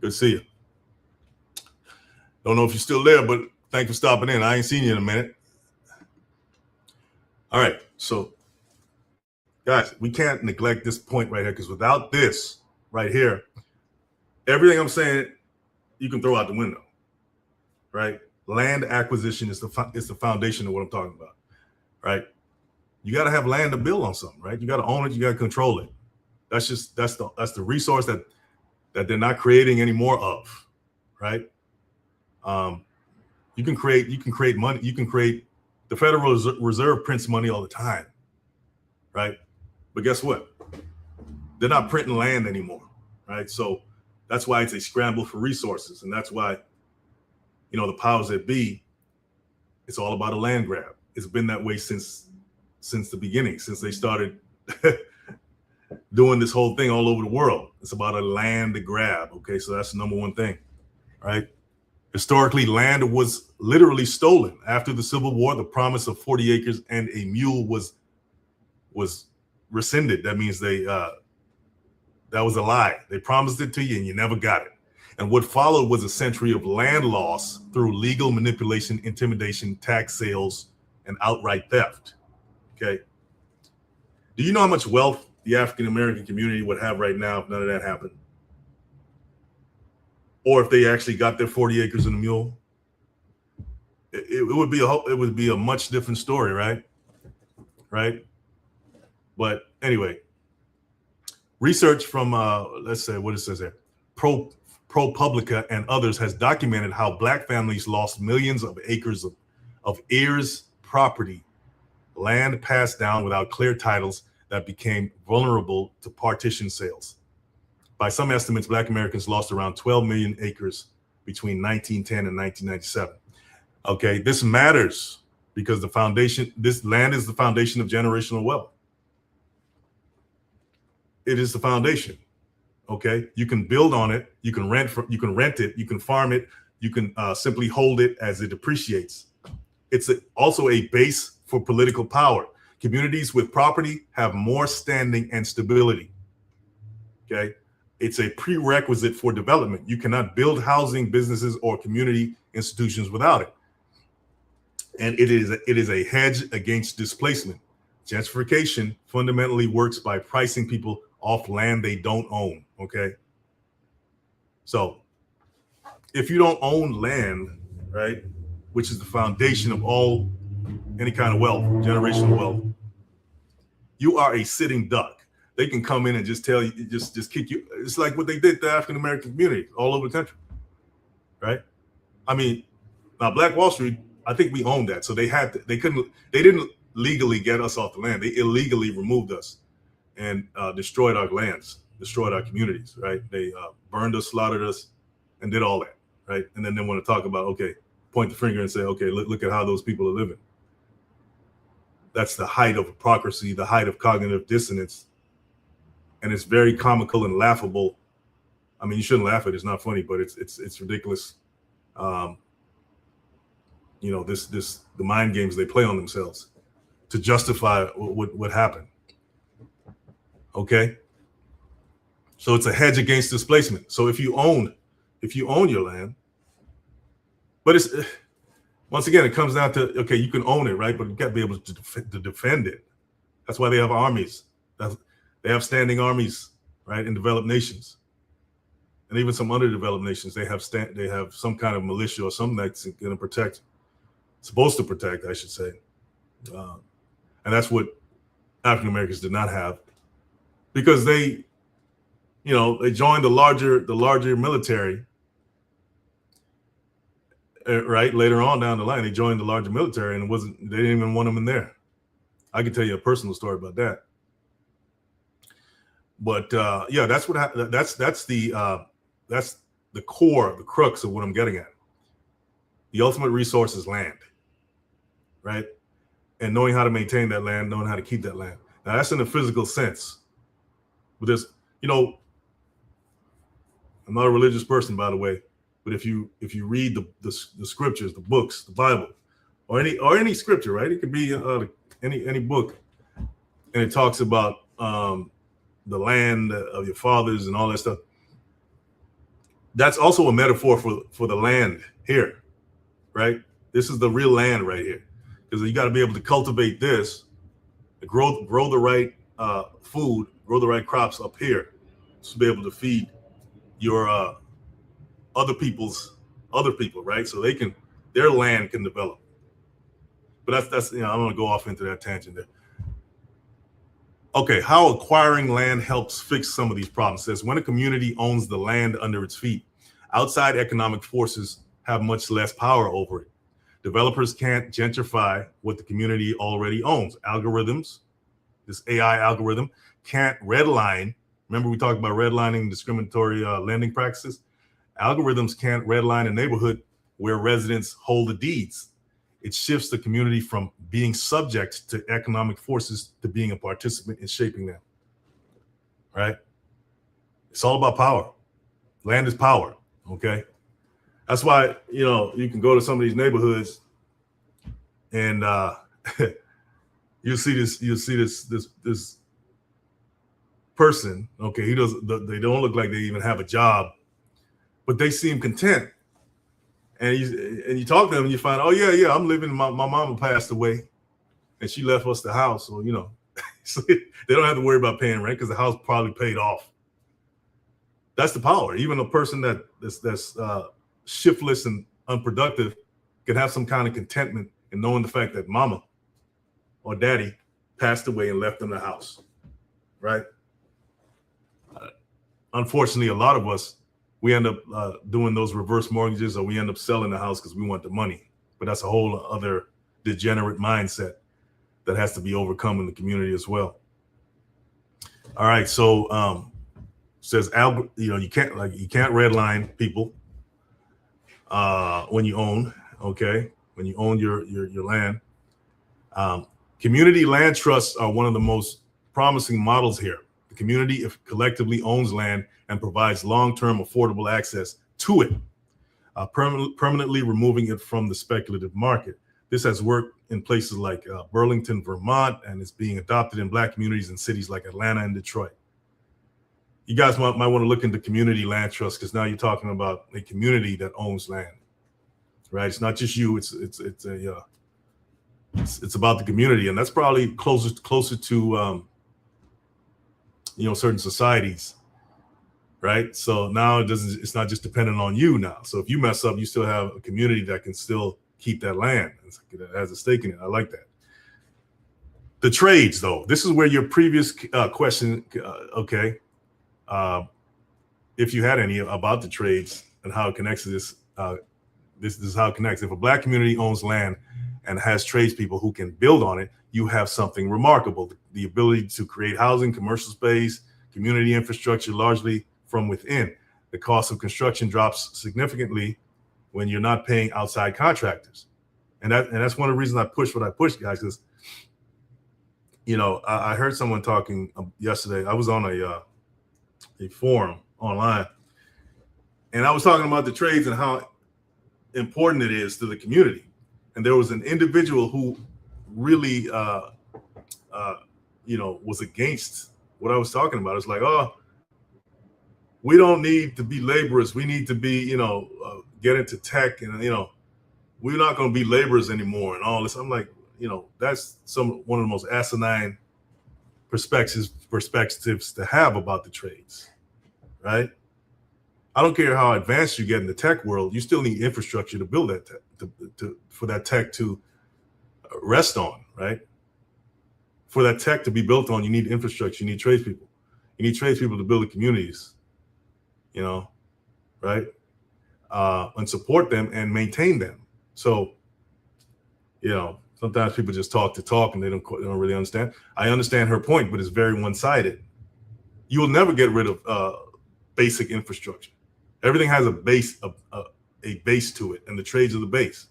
Good to see you. Don't know if you're still there, but thanks for stopping in. I ain't seen you in a minute. All right. So, guys, we can't neglect this point right here, because without this right here, everything I'm saying, you can throw out the window, right? Land acquisition is the foundation of what I'm talking about, right? You got to have land to build on something, right? You got to own it. You got to control it. That's the resource that they're not creating any more of, right? You can create money. You can create, the Federal Reserve prints money all the time, right? But guess what? They're not printing land anymore, right? So that's why it's a scramble for resources, and that's why, the powers that be, it's all about a land grab. It's been that way since the beginning, since they started doing this whole thing all over the world. It's about a land grab. Okay, so that's the number one thing, right? Historically, land was literally stolen. After the Civil War, the promise of 40 acres and a mule was rescinded. That means that was a lie. They promised it to you and you never got it. And what followed was a century of land loss through legal manipulation, intimidation, tax sales, and outright theft. Okay. Do you know how much wealth the African American community would have right now if none of that happened? Or if they actually got their 40 acres and a mule? It would be a much different story, right? Right. But anyway, research from let's say what it says there, ProPublica and others has documented how Black families lost millions of acres of heirs' property, land passed down without clear titles that became vulnerable to partition sales. By some estimates, Black Americans lost around 12 million acres between 1910 and 1997. Okay, this matters because this land is the foundation of generational wealth. It is the foundation. Okay, you can build on it, you can rent it, you can farm it, you can simply hold it as it appreciates. It's also a base for political power. Communities with property have more standing and stability. Okay, it's a prerequisite for development. You cannot build housing, businesses, or community institutions without it. And it is a hedge against displacement. Gentrification fundamentally works by pricing people off land they don't own. Okay. So if you don't own land, right, which is the foundation of any kind of wealth, generational wealth, you are a sitting duck. They can come in and just tell you, just kick you. It's like what they did to African American community all over the country, right? I mean, now Black Wall Street, I think we owned that. So they didn't legally get us off the land. They illegally removed us and destroyed our lands, destroyed our communities, right? They burned us, slaughtered us, and did all that, right? And then they want to talk about, okay, point the finger and say, okay, look at how those people are living. That's the height of hypocrisy, the height of cognitive dissonance. And it's very comical and laughable. I mean, you shouldn't laugh at it. It's not funny, but it's ridiculous. You know, the mind games they play on themselves to justify what happened. Okay. So it's a hedge against displacement. So if you own your land, but it's, once again, it comes down to, okay, you can own it, right? But you got to be able to defend it. That's why they have armies. They have standing armies, right, in developed nations. And even some underdeveloped nations, they have some kind of militia or something that's going to protect, supposed to protect, I should say. And that's what African Americans did not have, because they joined the larger military, right? Later on down the line, they joined the larger military, and they didn't even want them in there. I can tell you a personal story about that. But yeah, that's what happened. That's the core, the crux of what I'm getting at. The ultimate resource is land, right? And knowing how to maintain that land, knowing how to keep that land. Now that's in a physical sense. But there's, I'm not a religious person, by the way, but if you read the scriptures, the books, the Bible, or any scripture, right? It could be any book, and it talks about the land of your fathers and all that stuff. That's also a metaphor for the land here, right? This is the real land right here, because you got to be able to cultivate this, grow the right food, grow the right crops up here, to be able to feed your other people, right? So their land can develop. But that's I'm going to go off into that tangent there. Okay, how acquiring land helps fix some of these problems. It says when a community owns the land under its feet, outside economic forces have much less power over it. Developers can't gentrify what the community already owns. Algorithms, this AI algorithm, can't redline. Remember we talked about redlining, discriminatory lending practices? Algorithms can't redline a neighborhood where residents hold the deeds. It shifts the community from being subject to economic forces to being a participant in shaping them, right? It's all about power. Land is power, okay? That's why, you can go to some of these neighborhoods and you'll see this person. Okay, they don't look like they even have a job, but they seem content. And you talk to them and you find, oh yeah, I'm living. My mama passed away, and she left us the house, so so they don't have to worry about paying rent because the house probably paid off. That's the power. Even a person that's shiftless and unproductive can have some kind of contentment in knowing the fact that mama or daddy passed away and left them the house, right? Unfortunately, a lot of us, we end up doing those reverse mortgages, or we end up selling the house because we want the money. But that's a whole other degenerate mindset that has to be overcome in the community as well. All right, so says you can't redline people when you own. Okay, when you own your land. Community land trusts are one of the most promising models here. The community, if collectively owns land and provides long-term affordable access to it, permanently removing it from the speculative market. This has worked in places like Burlington, Vermont, and it's being adopted in Black communities in cities like Atlanta and Detroit. You guys might want to look into community land trusts, because now you're talking about a community that owns land, right? It's not just you. It's about the community, and that's probably closer to certain societies, right? So now it's not just dependent on you now. So if you mess up, you still have a community that can still keep that land. It has a stake in it. I like that. The trades, though, this is where your previous question, okay. If you had any about the trades and how it connects to this, this is how it connects. If a Black community owns land and has tradespeople who can build on it, you have something remarkable. The ability to create housing, commercial space, community infrastructure, largely from within. The cost of construction drops significantly when you're not paying outside contractors. And that's one of the reasons I push what I push, guys, because, I heard someone talking yesterday. I was on a forum online, and I was talking about the trades and how important it is to the community. And there was an individual who really, was against what I was talking about. It's like, oh, we don't need to be laborers. We need to be, get into tech, and, we're not going to be laborers anymore and all this. I'm like, that's one of the most asinine perspectives to have about the trades, right? I don't care how advanced you get in the tech world, you still need infrastructure to build that for that tech to rest on, right? For that tech to be built on, you need infrastructure, you need tradespeople. You need tradespeople to build the communities, right? And support them and maintain them. So, sometimes people just talk to talk and they don't really understand. I understand her point, but it's very one-sided. You will never get rid of basic infrastructure. Everything has a base, a base to it, and the trades are the base.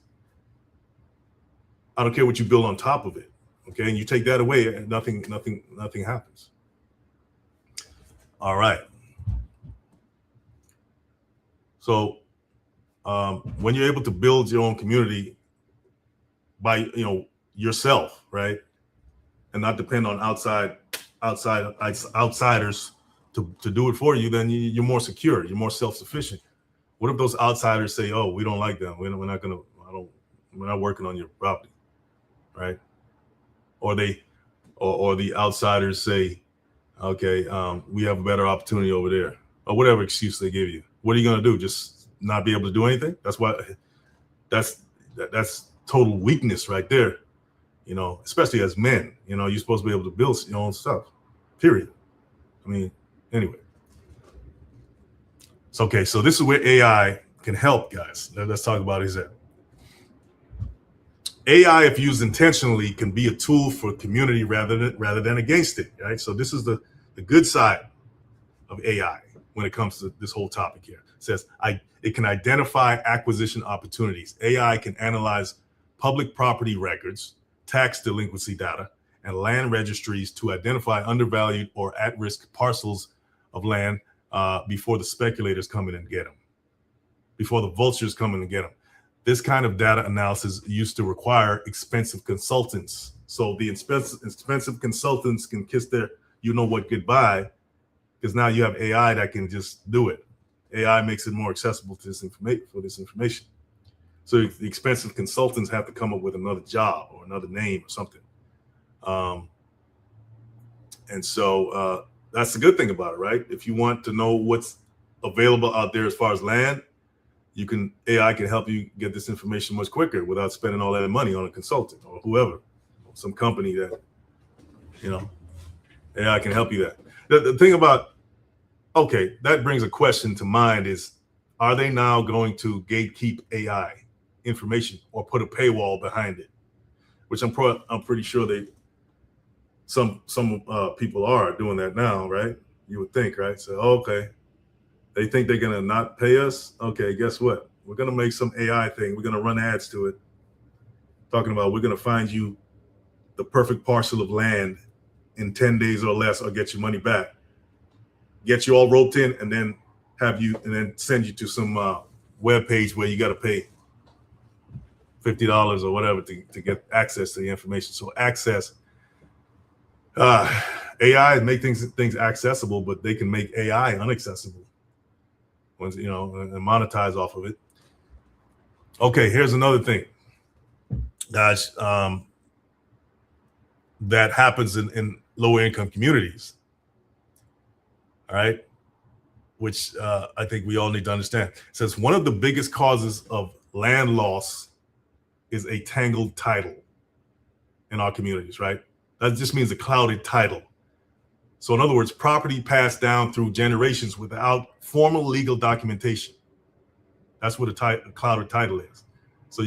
I don't care what you build on top of it, okay? And you take that away, and nothing happens. All right. So when you're able to build your own community by yourself, right, and not depend on outsiders to do it for you, then you're more secure, you're more self-sufficient. What if those outsiders say, oh, we don't like them, we're not working on your property, right? Or the outsiders say, okay, we have a better opportunity over there, or whatever excuse they give you. What are you going to do? Just not be able to do anything? That's total weakness right there, especially as men. You're supposed to be able to build your own stuff, period. I mean, anyway. So, okay, so this is where AI can help, guys. Let's talk about it. AI, if used intentionally, can be a tool for community rather than against it, right? So this is the good side of AI when it comes to this whole topic here. It says it can identify acquisition opportunities. AI can analyze public property records, tax delinquency data, and land registries to identify undervalued or at-risk parcels of land before the speculators come in and get them, before the vultures come in and get them. This kind of data analysis used to require expensive consultants. So the expensive consultants can kiss their, goodbye because now you have AI that can just do it. AI makes it more accessible to this information. So the expensive consultants have to come up with another job or another name or something. And so that's the good thing about it, right? If you want to know what's available out there as far as land, AI can help you get this information much quicker without spending all that money on a consultant or whoever, some company that, AI can help you that. The thing about, okay, that brings a question to mind is, are they now going to gatekeep AI information or put a paywall behind it? Which I'm pretty sure some people are doing that now, right? You would think, right? So, okay, they think they're gonna not pay us. Okay, guess what? We're gonna make some AI thing. We're gonna run ads to it, talking about we're gonna find you the perfect parcel of land in 10 days or less, or get your money back. Get you all roped in, and then send you to some web page where you got to pay $50 or whatever to get access to the information. So AI make things accessible, but they can make AI unaccessible. Once and monetize off of it. Okay, here's another thing, guys, that happens in lower income communities. All right, which I think we all need to understand. It says one of the biggest causes of land loss is a tangled title in our communities, right? That just means a clouded title. So in other words, property passed down through generations without formal legal documentation. That's what a clouded title is. So,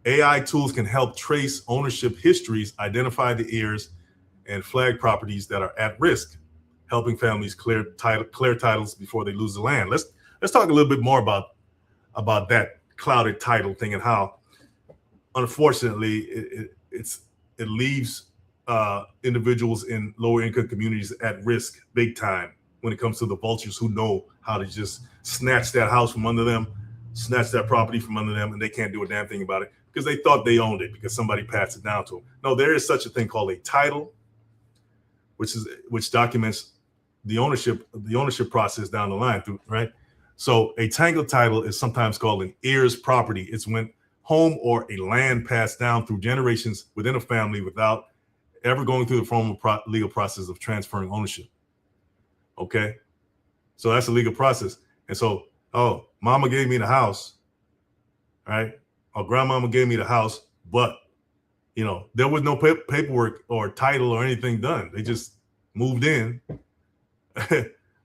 AI tools can help trace ownership histories, identify the heirs, and flag properties that are at risk, helping families clear titles before they lose the land. Let's talk a little bit more about that clouded title thing and how, unfortunately, it leaves individuals in lower income communities at risk big time when it comes to the vultures who know how to just snatch that house from under them, snatch that property from under them, and they can't do a damn thing about it because they thought they owned it because somebody passed it down to them. No, there is such a thing called a title, which documents the ownership process down the line, right? So a tangled title is sometimes called an heir's property. It's when home or a land passed down through generations within a family without ever going through the formal legal process of transferring ownership. Okay, so that's a legal process. And so, mama gave me the house, right? Or grandmama gave me the house, but there was no paperwork or title or anything done. They just moved in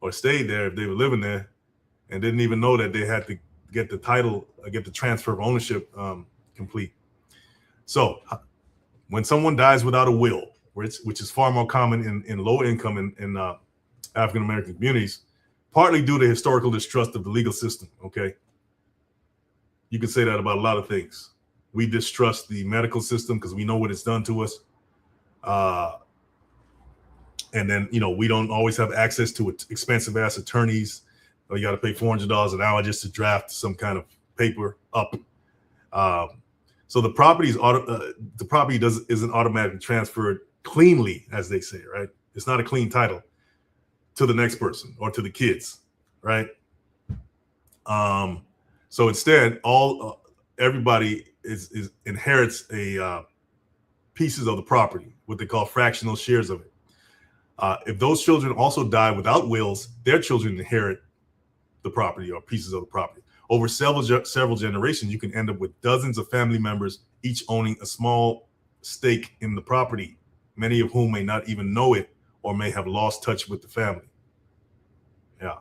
or stayed there if they were living there, and didn't even know that they had to get the title, get the transfer of ownership complete. So when someone dies without a will, which is far more common in low income in African American communities, partly due to historical distrust of the legal system. Okay, you can say that about a lot of things. We distrust the medical system because we know what it's done to us, and then we don't always have access to expensive ass attorneys. You got to pay $400 an hour just to draft some kind of paper up. So the property isn't automatically transferred cleanly, as they say, right? It's not a clean title to the next person or to the kids, right? So instead, everybody inherits pieces of the property, what they call fractional shares of it. If those children also die without wills, their children inherit the property or pieces of the property. Over several generations, you can end up with dozens of family members, each owning a small stake in the property, many of whom may not even know it or may have lost touch with the family. Yeah,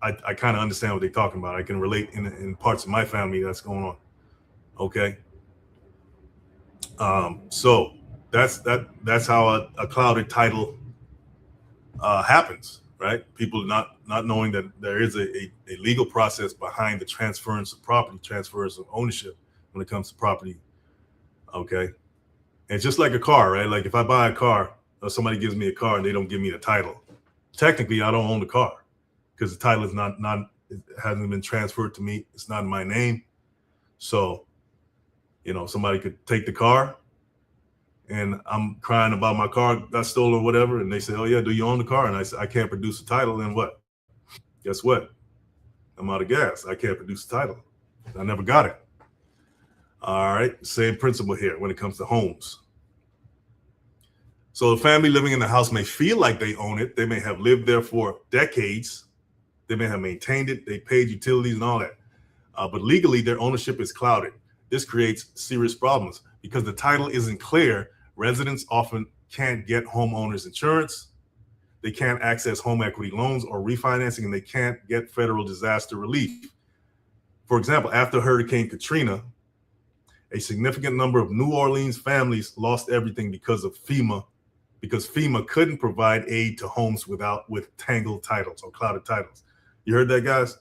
I kind of understand what they're talking about. I can relate in parts of my family that's going on. Okay, so that's how a clouded title happens. Right? People not knowing that there is a legal process behind the transference of property, transfers of ownership when it comes to property. Okay. And just like a car, right? Like if I buy a car or somebody gives me a car and they don't give me a title, technically I don't own the car because the title is it hasn't been transferred to me. It's not in my name. So, somebody could take the car and I'm crying about my car got stolen or whatever, and they say, "Oh yeah, do you own the car?" And I said, "I can't produce a title." And what? Guess what? I'm out of gas. I can't produce a title. I never got it. All right, same principle here when it comes to homes. So the family living in the house may feel like they own it. They may have lived there for decades. They may have maintained it. They paid utilities and all that. But legally, their ownership is clouded. This creates serious problems because the title isn't clear. Residents often can't get homeowners insurance. They can't access home equity loans or refinancing, and they can't get federal disaster relief. For example, after Hurricane Katrina, a significant number of New Orleans families lost everything because FEMA couldn't provide aid to homes with tangled titles or clouded titles. You heard that, guys?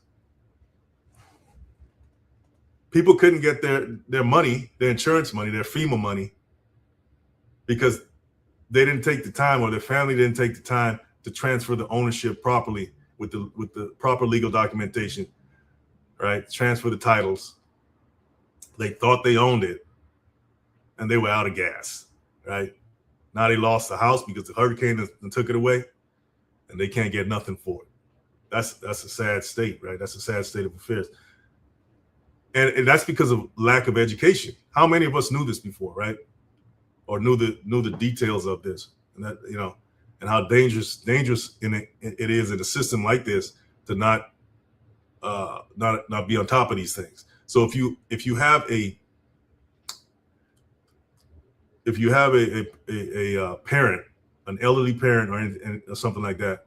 People couldn't get their money, their insurance money, their FEMA money, because they didn't take the time, or their family didn't take the time to transfer the ownership properly with the proper legal documentation, right? Transfer the titles. They thought they owned it, and they were out of gas, right? Now they lost the house because the hurricane took it away, and they can't get nothing for it. That's a sad state, right? That's a sad state of affairs. And that's because of lack of education. How many of us knew this before, right? Or knew the details of this, and that, you know, and how dangerous it is in a system like this to not be on top of these things. So if you have a parent, an elderly parent or something like that,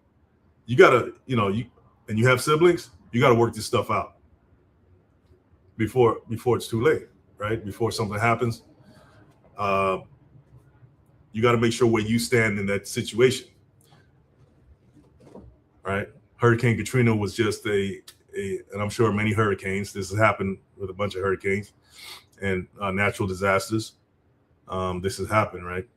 you gotta, and you have siblings, you gotta work this stuff out before it's too late, right? Before something happens, you got to make sure where you stand in that situation, right? Hurricane Katrina was just and I'm sure many hurricanes. This has happened with a bunch of hurricanes and natural disasters. This has happened, right?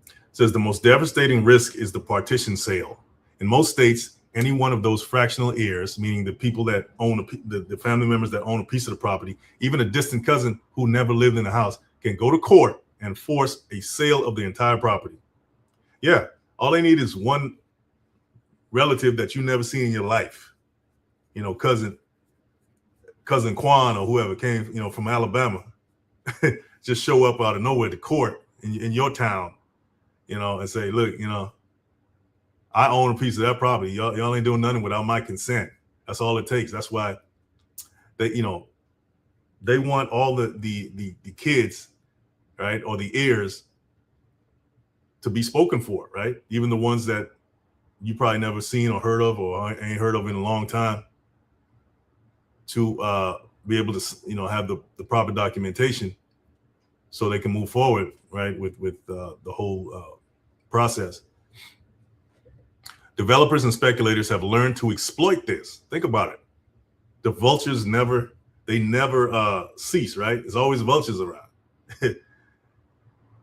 It says the most devastating risk is the partition sale. In most states, any one of those fractional heirs, meaning the people that own the family members that own a piece of the property, even a distant cousin who never lived in the house, can go to court and force a sale of the entire property. Yeah, all they need is one relative that you never seen in your life, cousin Quan or whoever came, from Alabama, just show up out of nowhere to court in your town, and say, look, I own a piece of that property. Y'all ain't doing nothing without my consent. That's all it takes. That's why they want all the kids, right, or the heirs to be spoken for, right? Even the ones that you probably never seen or heard of or ain't heard of in a long time, to be able to, have the proper documentation so they can move forward, right, with the whole process. Developers and speculators have learned to exploit this. Think about it. The vultures never cease, right? There's always vultures around.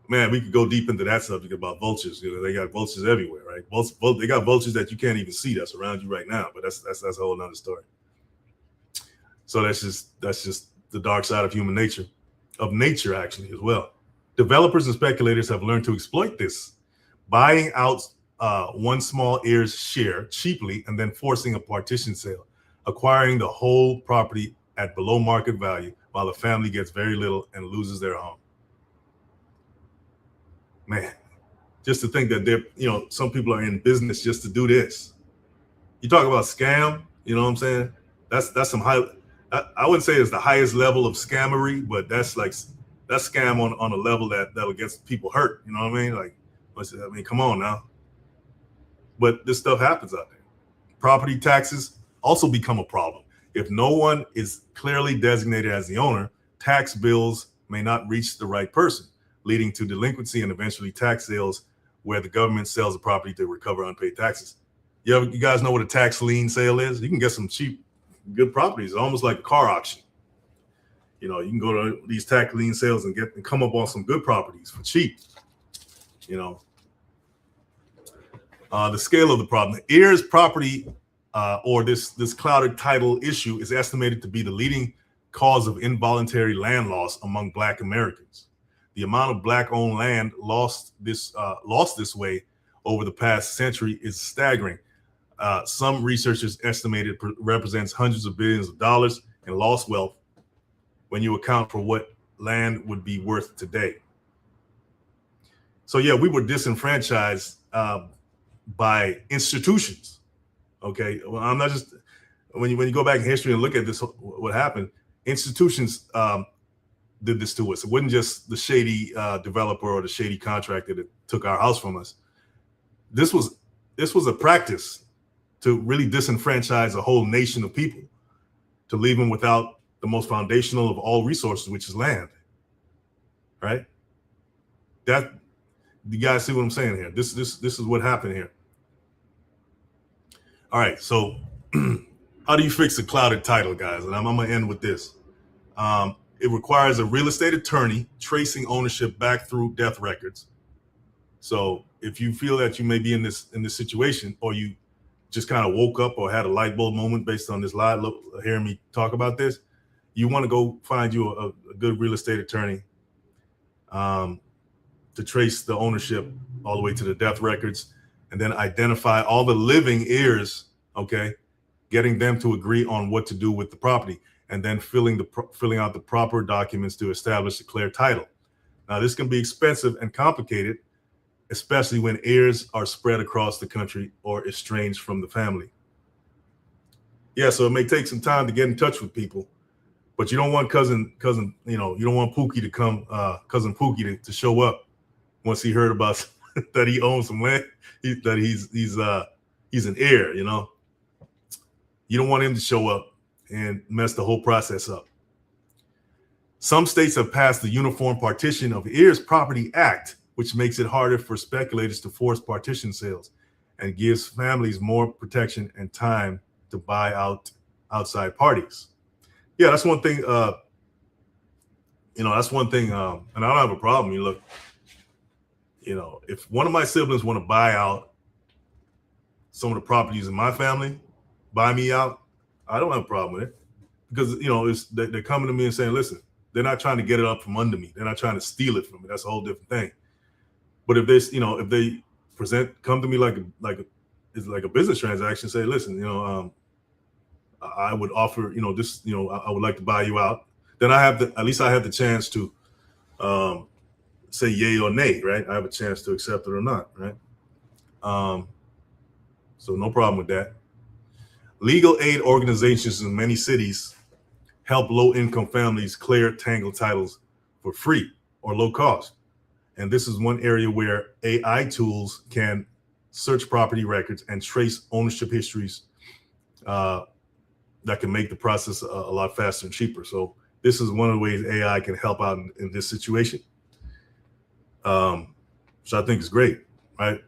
Man, we could go deep into that subject about vultures. They got vultures everywhere, right? They got vultures that you can't even see that's around you right now, but that's a whole nother story. So that's just the dark side of human nature, of nature actually as well. Developers and speculators have learned to exploit this, buying out one small heir's share cheaply and then forcing a partition sale, acquiring the whole property at below market value while the family gets very little and loses their home. Man, just to think that some people are in business just to do this. You talk about scam, you know what I'm saying? That's some high. I wouldn't say it's the highest level of scammery, but that's scam on a level that'll get people hurt. You know what I mean? Like, come on now. But this stuff happens out there. Property taxes also become a problem. If no one is clearly designated as the owner, tax bills may not reach the right person, leading to delinquency and eventually tax sales where the government sells the property to recover unpaid taxes. You guys know what a tax lien sale is? You can get some cheap, good properties, almost like a car auction. You can go to these tax lien sales and come up on some good properties for cheap. The scale of the problem. The heirs property or this clouded title issue is estimated to be the leading cause of involuntary land loss among Black Americans. the amount of Black-owned land lost this way over the past century is staggering. Some researchers estimate it represents hundreds of billions of dollars in lost wealth when you account for what land would be worth today. So yeah, we were disenfranchised by institutions. Okay, well, I'm not just when you go back in history and look at this, what happened. Institutions did this to us. It wasn't just the shady developer or the shady contractor that took our house from us. This was a practice to really disenfranchise a whole nation of people, to leave them without the most foundational of all resources, which is land. Right? That, you guys see what I'm saying here? This is what happened here. All right, so how do you fix a clouded title, guys? And I'm gonna end with this. It requires a real estate attorney tracing ownership back through death records. So if you feel that you may be in this situation, or you just kind of woke up or had a light bulb moment based on this live, hearing me talk about this, you want to go find you a good real estate attorney to trace the ownership all the way to the death records, and then identify all the living heirs, okay, getting them to agree on what to do with the property, and then filling out the proper documents to establish a clear title. Now, this can be expensive and complicated, especially when heirs are spread across the country or estranged from the family. Yeah, so it may take some time to get in touch with people, but you don't want cousin, you don't want Pookie to come, cousin Pookie to show up once he heard about that he owns some land, that he's an heir. You don't want him to show up and mess the whole process up. Some states have passed the Uniform Partition of Heirs Property Act, which makes it harder for speculators to force partition sales and gives families more protection and time to buy out outside parties. Yeah, that's one thing. That's one thing. And I don't have a problem. Look, if one of my siblings want to buy out some of the properties in my family, buy me out, I don't have a problem with it, because they're coming to me and saying, listen, they're not trying to get it up from under me. They're not trying to steal it from me. That's a whole different thing. But if they come to me like a business transaction, say, listen, I would offer, this, I would like to buy you out. Then at least I have the chance to say yay or nay, right? I have a chance to accept it or not, right? So no problem with that. Legal aid organizations in many cities help low-income families clear tangled titles for free or low cost. And this is one area where AI tools can search property records and trace ownership histories that can make the process a lot faster and cheaper. So this is one of the ways AI can help out in this situation. So I think it's great, right?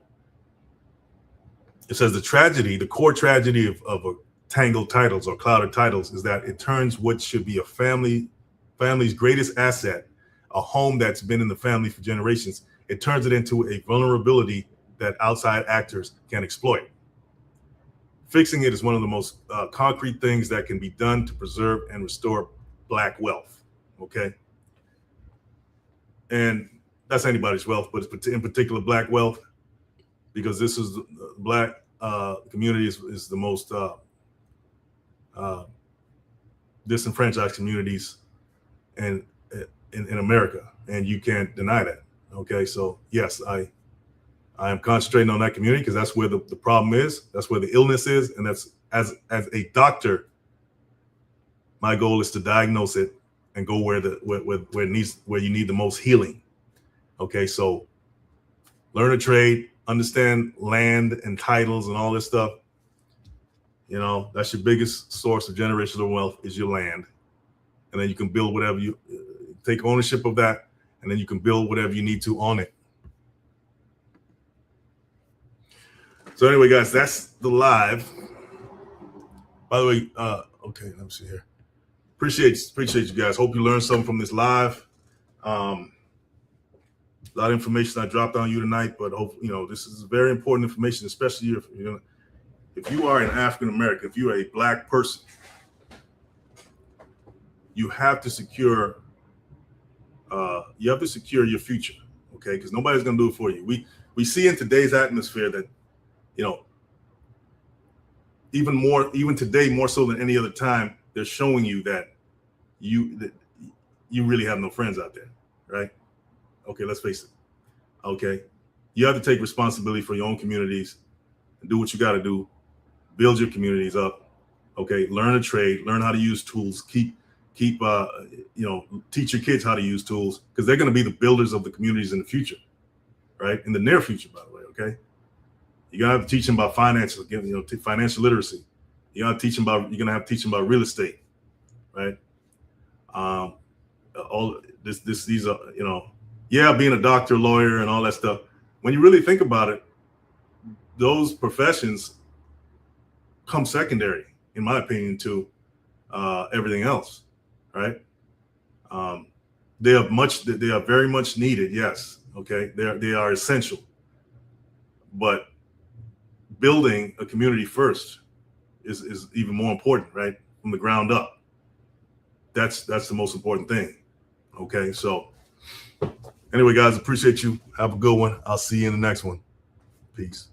It says the core tragedy of tangled titles or clouded titles is that it turns what should be a family's greatest asset, a home that's been in the family for generations, it turns it into a vulnerability that outside actors can exploit. Fixing it is one of the most concrete things that can be done to preserve and restore Black wealth, okay? And that's anybody's wealth, but it's in particular Black wealth, because this is the Black community is the most disenfranchised communities in America, and you can't deny that. Okay, so yes, I am concentrating on that community because that's where the problem is, that's where the illness is, and that's as a doctor, my goal is to diagnose it and go where you need the most healing. Okay, so learn a trade, understand land and titles and all this stuff. That's your biggest source of generational wealth is your land. And then you can build whatever you take ownership of that, and then you can build whatever you need to on it. So anyway, guys, that's the live. By the way, okay, let me see here. Appreciate you guys. Hope you learned something from this live. A lot of information I dropped on you tonight, but hope this is very important information, especially if you are an African American, if you are a Black person, you have to secure You have to secure your future, okay? Because nobody's going to do it for you. We see in today's atmosphere that, you know, even today, more so than any other time, they're showing you that you really have no friends out there, right? Okay, let's face it. Okay, you have to take responsibility for your own communities and do what you got to do. Build your communities up. Okay, learn a trade, learn how to use tools. Keep teach your kids how to use tools, because they're going to be the builders of the communities in the future, right? In the near future, by the way. Okay, you're gonna have to teach them about finances, financial literacy. You're gonna have to teach them about real estate, right? All these are, being a doctor, lawyer, and all that stuff. When you really think about it, those professions come secondary, in my opinion, to everything else, right? They are very much needed. Yes, okay, they are essential, but building a community first is even more important, right? From the ground up. That's the most important thing. Okay, so anyway, guys, appreciate you. Have a good one. I'll see you in the next one. Peace.